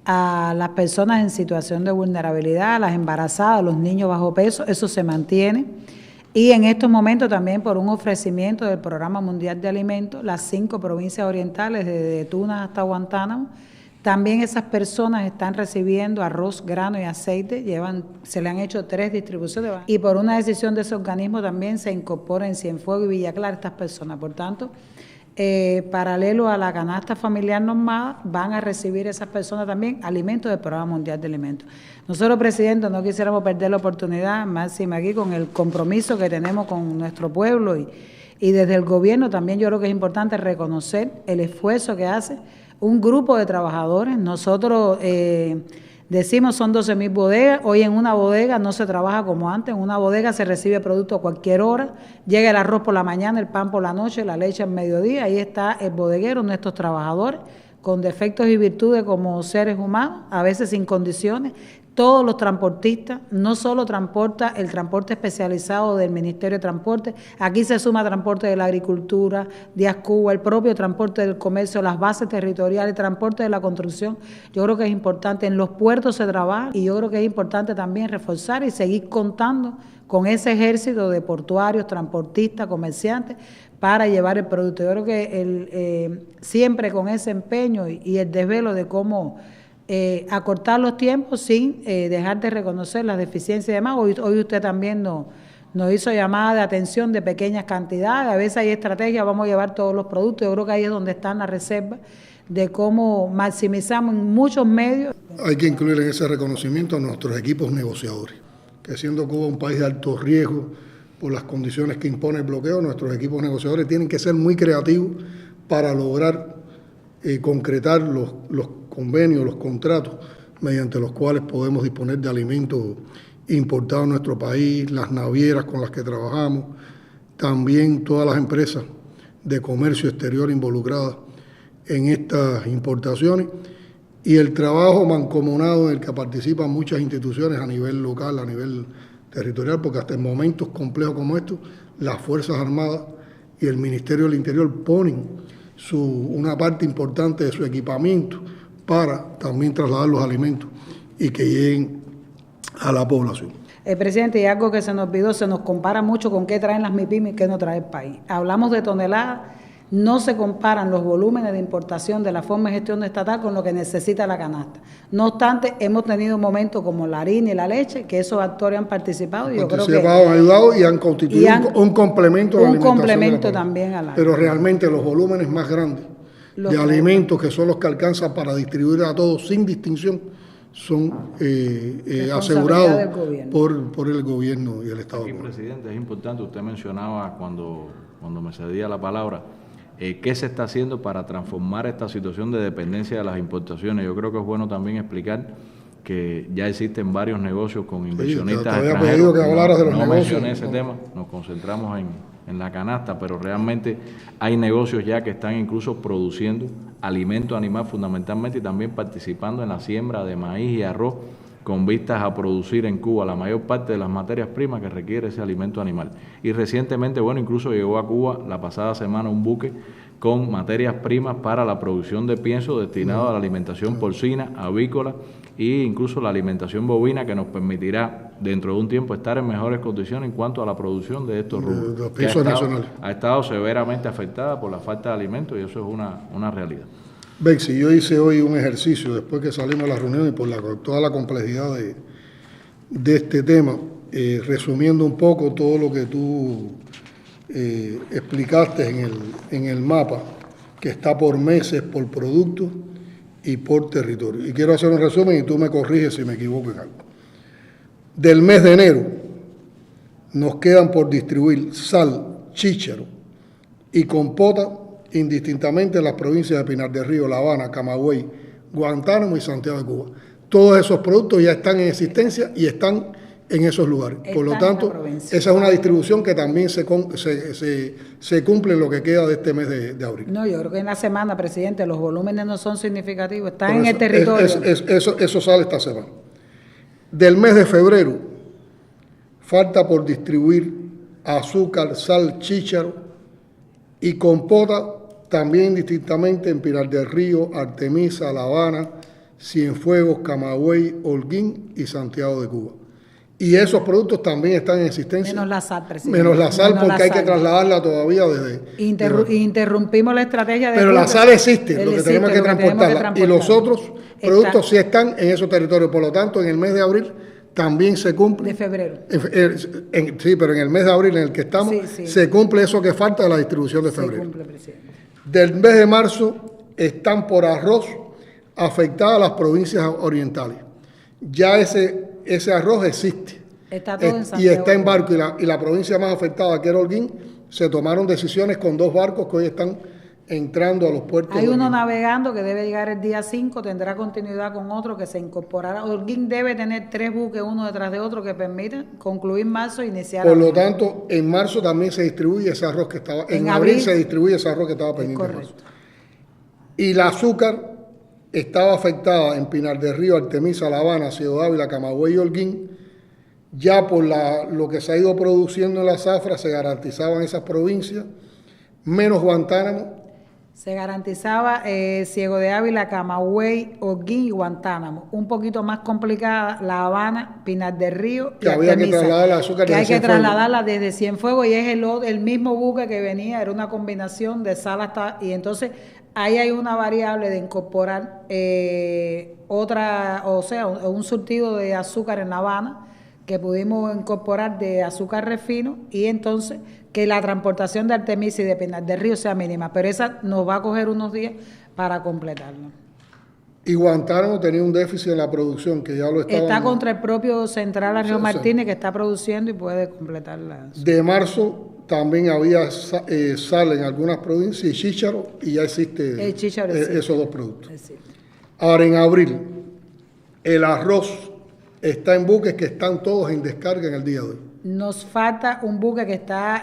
a las personas en situación de vulnerabilidad, a las embarazadas, a los niños bajo peso. Eso se mantiene. Y en estos momentos también por un ofrecimiento del Programa Mundial de Alimentos, las 5 provincias orientales, desde Tunas hasta Guantánamo, también esas personas están recibiendo arroz, grano y aceite, se le han hecho 3 distribuciones y por una decisión de ese organismo también se incorpora en Cienfuegos y Villa Clara estas personas. Por tanto, paralelo a la canasta familiar normada, van a recibir esas personas también alimentos del Programa Mundial de Alimentos. Nosotros, presidente, no quisiéramos perder la oportunidad, máxima aquí, con el compromiso que tenemos con nuestro pueblo y desde el gobierno también yo creo que es importante reconocer el esfuerzo que hace un grupo de trabajadores. Nosotros decimos son 12.000 bodegas, hoy en una bodega no se trabaja como antes, en una bodega se recibe producto a cualquier hora, llega el arroz por la mañana, el pan por la noche, la leche al mediodía, ahí está el bodeguero, nuestros trabajadores, con defectos y virtudes como seres humanos, a veces sin condiciones. Todos los transportistas, no solo transporta el transporte especializado del Ministerio de Transporte, aquí se suma transporte de la agricultura, de Ascuba, el propio transporte del comercio, las bases territoriales, transporte de la construcción. Yo creo que es importante, en los puertos se trabaja y yo creo que es importante también reforzar y seguir contando con ese ejército de portuarios, transportistas, comerciantes, para llevar el producto. Yo creo que siempre con ese empeño y el desvelo de cómo acortar los tiempos sin dejar de reconocer las deficiencias y demás. Hoy usted también nos hizo llamada de atención de pequeñas cantidades. A veces hay estrategias, vamos a llevar todos los productos. Yo creo que ahí es donde están las reservas de cómo maximizamos en muchos medios. Hay que incluir en ese reconocimiento a nuestros equipos negociadores, que siendo Cuba un país de alto riesgo por las condiciones que impone el bloqueo, nuestros equipos negociadores tienen que ser muy creativos para lograr concretar los convenios, los contratos mediante los cuales podemos disponer de alimentos importados a nuestro país, las navieras con las que trabajamos, también todas las empresas de comercio exterior involucradas en estas importaciones y el trabajo mancomunado en el que participan muchas instituciones a nivel local, a nivel territorial, porque hasta en momentos complejos como estos, las Fuerzas Armadas y el Ministerio del Interior ponen una parte importante de su equipamiento para también trasladar los alimentos y que lleguen a la población. Presidente, y algo que se nos olvidó, se nos compara mucho con qué traen las MIPYME y qué no trae el país. Hablamos de toneladas, no se comparan los volúmenes de importación de la forma de gestión estatal con lo que necesita la canasta. No obstante, hemos tenido momentos como la harina y la leche, que esos actores han participado. Yo creo que han ayudado y han constituido un complemento a la alimentación. Un complemento también a la. Pero realmente los volúmenes más grandes de alimentos, que son los que alcanzan para distribuir a todos sin distinción, son asegurados por el gobierno y el Estado. Aquí, presidente, es importante, usted mencionaba cuando me cedía la palabra, ¿qué se está haciendo para transformar esta situación de dependencia de las importaciones? Yo creo que es bueno también explicar que ya existen varios negocios con inversionistas extranjeros. Pedido que hablaras de los negocios. No mencioné ese no. tema, nos concentramos en la canasta, pero realmente hay negocios ya que están incluso produciendo alimento animal fundamentalmente y también participando en la siembra de maíz y arroz con vistas a producir en Cuba la mayor parte de las materias primas que requiere ese alimento animal. Y recientemente, bueno, incluso llegó a Cuba la pasada semana un buque con materias primas para la producción de pienso destinado a la alimentación porcina, avícola e incluso la alimentación bovina, que nos permitirá dentro de un tiempo estar en mejores condiciones en cuanto a la producción de estos rubros. Los piensos nacionales. Ha estado severamente afectada por la falta de alimentos y eso es una realidad. Bexy, yo hice hoy un ejercicio después que salimos de la reunión y por toda la complejidad de este tema, resumiendo un poco todo lo que tú explicaste en el mapa, que está por meses, por producto y por territorio. Y quiero hacer un resumen y tú me corriges si me equivoco en algo. Del mes de enero nos quedan por distribuir sal, chícharo y compota indistintamente en las provincias de Pinar del Río, La Habana, Camagüey, Guantánamo y Santiago de Cuba. Todos esos productos ya están en existencia y están en esos lugares. Por lo tanto, esa es una distribución que también se cumple en lo que queda de este mes de abril. No, yo creo que en la semana, presidente, los volúmenes no son significativos, están en el territorio. Eso sale esta semana. Del mes de febrero, falta por distribuir azúcar, sal, chícharo y compota también indistintamente en Pinar del Río, Artemisa, La Habana, Cienfuegos, Camagüey, Holguín y Santiago de Cuba. Y esos productos también están en existencia. Menos la sal, presidente. Menos la sal, porque hay que trasladarla todavía desde... Interrumpimos la estrategia de... Pero la sal existe, lo que tenemos que transportarla. Y los otros productos sí están en esos territorios. Por lo tanto, en el mes de abril también se cumple. De febrero. Sí, pero en el mes de abril en el que estamos, se cumple eso que falta de la distribución de febrero. Se cumple, presidente. Del mes de marzo están por arroz afectadas las provincias orientales. Ya ese arroz existe. Está todo en Santiago. Y está en barco. Y la provincia más afectada, que era Holguín, se tomaron decisiones con 2 barcos que hoy están entrando a los puertos. Hay uno navegando que debe llegar el día 5, tendrá continuidad con otro que se incorporará. Holguín debe tener 3 buques uno detrás de otro que permitan concluir marzo e iniciar. Por lo tanto, en marzo también se distribuye ese arroz que estaba... En abril se distribuye ese arroz que estaba pendiente. Correcto. Y el azúcar estaba afectada en Pinar del Río, Artemisa, La Habana, Ciudad Ávila, Camagüey y Holguín. Ya por lo que se ha ido produciendo en la zafra se garantizaban esas provincias, menos Guantánamo Se garantizaba Ciego de Ávila, Camagüey, Holguín y Guantánamo. Un poquito más complicada La Habana, Pinar del Río y que había que trasladar el azúcar que hay que trasladarla desde desde Cienfuegos, y es el mismo buque que venía, era una combinación de sal hasta, y entonces ahí hay una variable de incorporar un surtido de azúcar en La Habana que pudimos incorporar de azúcar refino, y entonces que la transportación de Artemisa y de Pinar del Río sea mínima, pero esa nos va a coger unos días para completarlo. Y Guantánamo tenía un déficit en la producción que ya lo estaba... Está contra el propio Central Arreo Martínez, que está produciendo y puede completarla. De marzo también había sal en algunas provincias y chícharo, y ya existe esos dos productos. Existe. Ahora, en abril, el arroz está en buques que están todos en descarga en el día de hoy. Nos falta un buque que está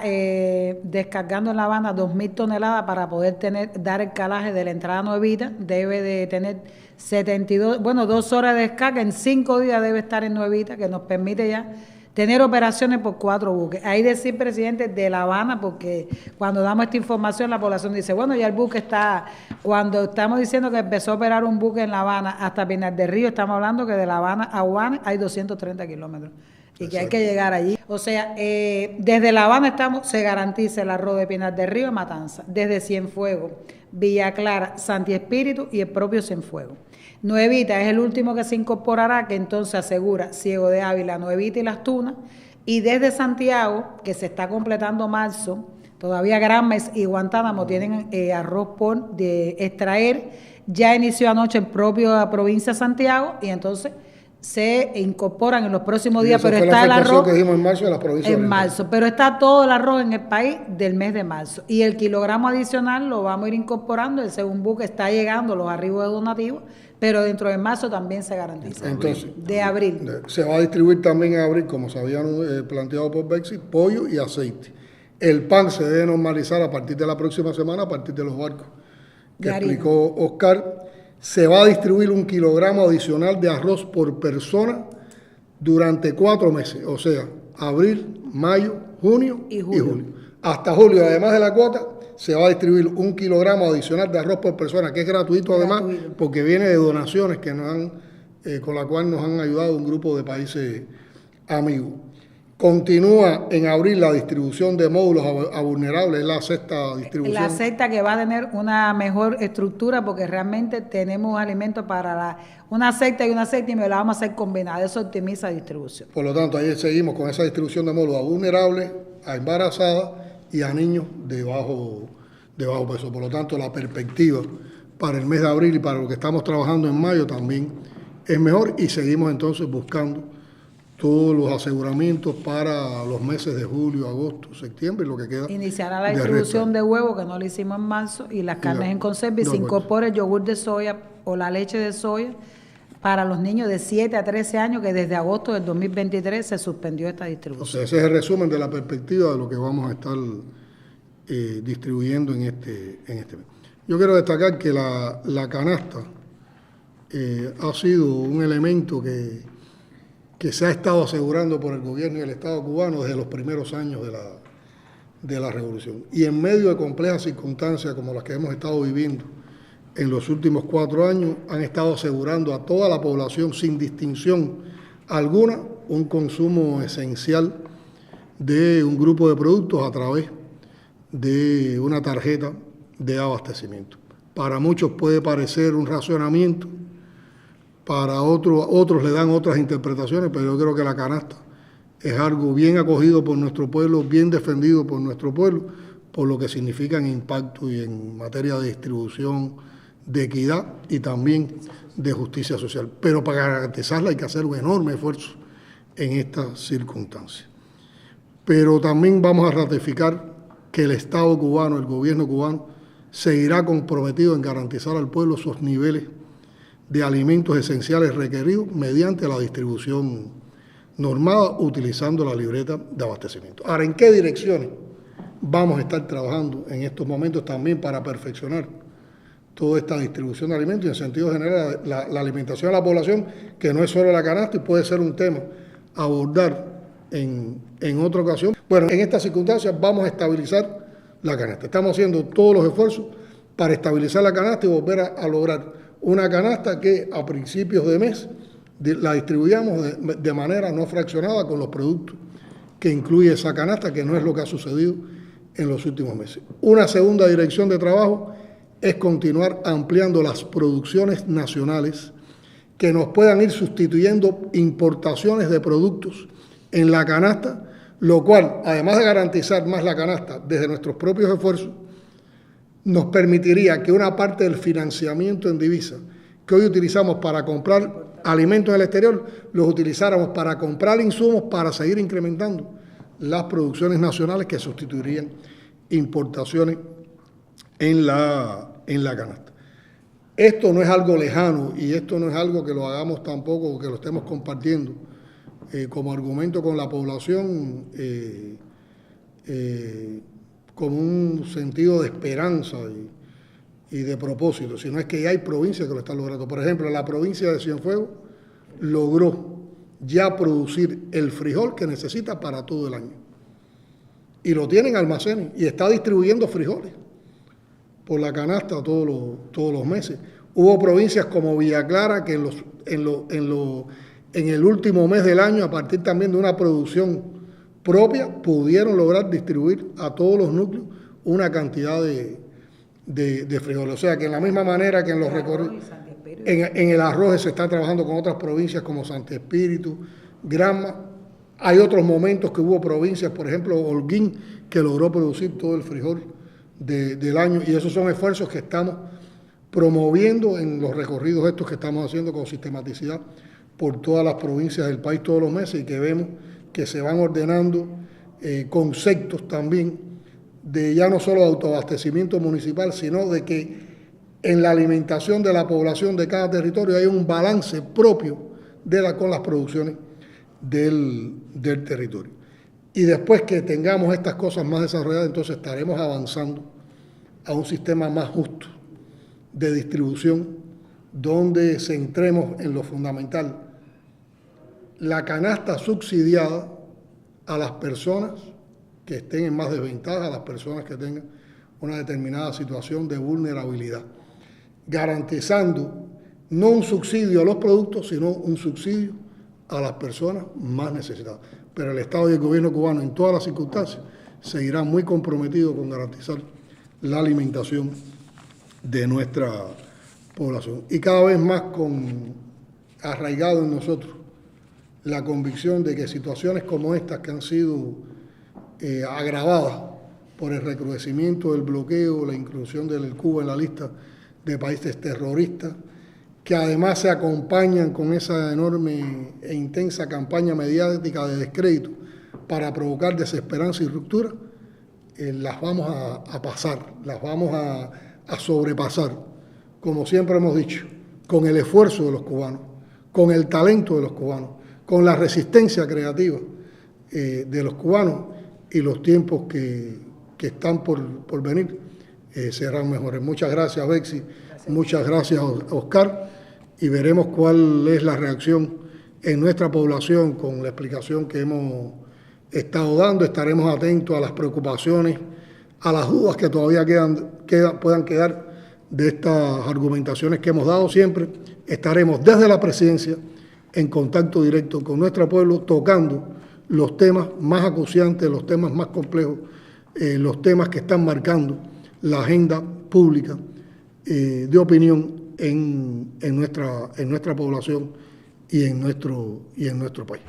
descargando en La Habana 2.000 toneladas para poder dar el calaje de la entrada Nuevita. Debe de tener 2 horas de descarga. En 5 días debe estar en Nuevita, que nos permite ya tener operaciones por 4 buques. Ahí decir, presidente, de La Habana, porque cuando damos esta información la población dice, bueno, ya el buque está, cuando estamos diciendo que empezó a operar un buque en La Habana hasta Pinar del Río, estamos hablando que de La Habana a Guane hay 230 kilómetros. Y que hay que llegar allí. O sea, desde La Habana se garantiza el arroz de Pinar del Río y Matanza, desde Cienfuegos, Villa Clara, Santi Espíritu y el propio Cienfuegos. Nuevita es el último que se incorporará, que entonces asegura Ciego de Ávila, Nuevita y Las Tunas, y desde Santiago, que se está completando marzo, todavía Granmes y Guantánamo tienen arroz por extraer, ya inició anoche en propia provincia de Santiago, y entonces se incorporan en los próximos días, pero está el arroz que dimos en marzo de las provincias en marzo, pero está todo el arroz en el país del mes de marzo, y el kilogramo adicional lo vamos a ir incorporando. El segundo buque está llegando, los arribos de donativos, pero dentro de marzo también se garantiza. Entonces, de abril se va a distribuir también en abril, como se habían planteado por Bexi, pollo y aceite. El pan se debe normalizar a partir de la próxima semana, a partir de los barcos que explicó Oscar. Se va a distribuir 1 kilogramo adicional de arroz por persona durante 4 meses, o sea, abril, mayo, junio y julio. Hasta julio, además de la cuota, se va a distribuir 1 kilogramo adicional de arroz por persona, que es gratuito además, porque viene de donaciones que con la cual nos han ayudado un grupo de países amigos. Continúa en abril la distribución de módulos a vulnerables, es la 6ª distribución. La 6ª, que va a tener una mejor estructura, porque realmente tenemos alimentos para una 6ª y una 7ª, y la vamos a hacer combinada, eso optimiza la distribución. Por lo tanto, ahí seguimos con esa distribución de módulos a vulnerables, a embarazadas y a niños de bajo peso. Por lo tanto, la perspectiva para el mes de abril y para lo que estamos trabajando en mayo también es mejor, y seguimos entonces buscando todos los aseguramientos para los meses de julio, agosto, septiembre, lo que queda. Iniciará la distribución de huevos, que no lo hicimos en marzo, y las carnes en conserva, y se incorpora el yogur de soya o la leche de soya para los niños de 7 a 13 años, que desde agosto del 2023 se suspendió esta distribución. O sea, ese es el resumen de la perspectiva de lo que vamos a estar distribuyendo en este mes. Yo quiero destacar que la canasta ha sido un elemento que se ha estado asegurando por el gobierno y el Estado cubano desde los primeros años de la revolución. Y en medio de complejas circunstancias como las que hemos estado viviendo en los últimos 4 años, han estado asegurando a toda la población, sin distinción alguna, un consumo esencial de un grupo de productos a través de una tarjeta de abastecimiento. Para muchos puede parecer un racionamiento, para otros le dan otras interpretaciones, pero yo creo que la canasta es algo bien acogido por nuestro pueblo, bien defendido por nuestro pueblo, por lo que significa en impacto y en materia de distribución, de equidad y también de justicia social. Pero para garantizarla hay que hacer un enorme esfuerzo en estas circunstancias. Pero también vamos a ratificar que el Estado cubano, el gobierno cubano, seguirá comprometido en garantizar al pueblo sus niveles de alimentos esenciales requeridos mediante la distribución normada, utilizando la libreta de abastecimiento. Ahora, ¿en qué direcciones vamos a estar trabajando en estos momentos también para perfeccionar toda esta distribución de alimentos y, en sentido general, la alimentación de la población, que no es solo la canasta y puede ser un tema a abordar en otra ocasión? Bueno, en estas circunstancias vamos a estabilizar la canasta. Estamos haciendo todos los esfuerzos para estabilizar la canasta y volver a lograr una canasta que a principios de mes la distribuyamos de manera no fraccionada con los productos que incluye esa canasta, que no es lo que ha sucedido en los últimos meses. Una segunda dirección de trabajo es continuar ampliando las producciones nacionales que nos puedan ir sustituyendo importaciones de productos en la canasta, lo cual, además de garantizar más la canasta desde nuestros propios esfuerzos, nos permitiría que una parte del financiamiento en divisa que hoy utilizamos para comprar alimentos en el exterior, los utilizáramos para comprar insumos para seguir incrementando las producciones nacionales que sustituirían importaciones en la canasta. Esto no es algo lejano y esto no es algo que lo hagamos tampoco, que lo estemos compartiendo como argumento con la población, como un sentido de esperanza y de propósito, sino es que ya hay provincias que lo están logrando. Por ejemplo, la provincia de Cienfuegos logró ya producir el frijol que necesita para todo el año. Y lo tienen en almacenes y está distribuyendo frijoles por la canasta todos los meses. Hubo provincias como Villa Clara que en el último mes del año, a partir también de una producción propia, pudieron lograr distribuir a todos los núcleos una cantidad de frijoles. O sea que en la misma manera que en los recorridos, en el arroz se está trabajando con otras provincias como Santo Espíritu, Granma. Hay otros momentos que hubo provincias, por ejemplo, Holguín, que logró producir todo el frijol del año, y esos son esfuerzos que estamos promoviendo en los recorridos estos que estamos haciendo con sistematicidad por todas las provincias del país todos los meses, y que vemos que se van ordenando conceptos también de ya no solo autoabastecimiento municipal, sino de que en la alimentación de la población de cada territorio hay un balance propio con las producciones del territorio. Y después que tengamos estas cosas más desarrolladas, entonces estaremos avanzando a un sistema más justo de distribución, donde centremos en lo fundamental la canasta subsidiada a las personas que estén en más desventaja, a las personas que tengan una determinada situación de vulnerabilidad, garantizando no un subsidio a los productos, sino un subsidio a las personas más necesitadas. Pero el Estado y el gobierno cubano, en todas las circunstancias, seguirán muy comprometidos con garantizar la alimentación de nuestra población. Y cada vez más arraigado en nosotros la convicción de que situaciones como estas, que han sido agravadas por el recrudecimiento del bloqueo, la inclusión de Cuba en la lista de países terroristas, que además se acompañan con esa enorme e intensa campaña mediática de descrédito para provocar desesperanza y ruptura, las vamos a pasar, las vamos a sobrepasar, como siempre hemos dicho, con el esfuerzo de los cubanos, con el talento de los cubanos, con la resistencia creativa de los cubanos, y los tiempos que están por venir serán mejores. Muchas gracias, Bexy. Muchas gracias, Oscar, y veremos cuál es la reacción en nuestra población con la explicación que hemos estado dando. Estaremos atentos a las preocupaciones, a las dudas que todavía puedan quedar de estas argumentaciones que hemos dado. Siempre estaremos desde la presidencia en contacto directo con nuestro pueblo, tocando los temas más acuciantes, los temas más complejos, los temas que están marcando la agenda pública de opinión en nuestra población y en nuestro país.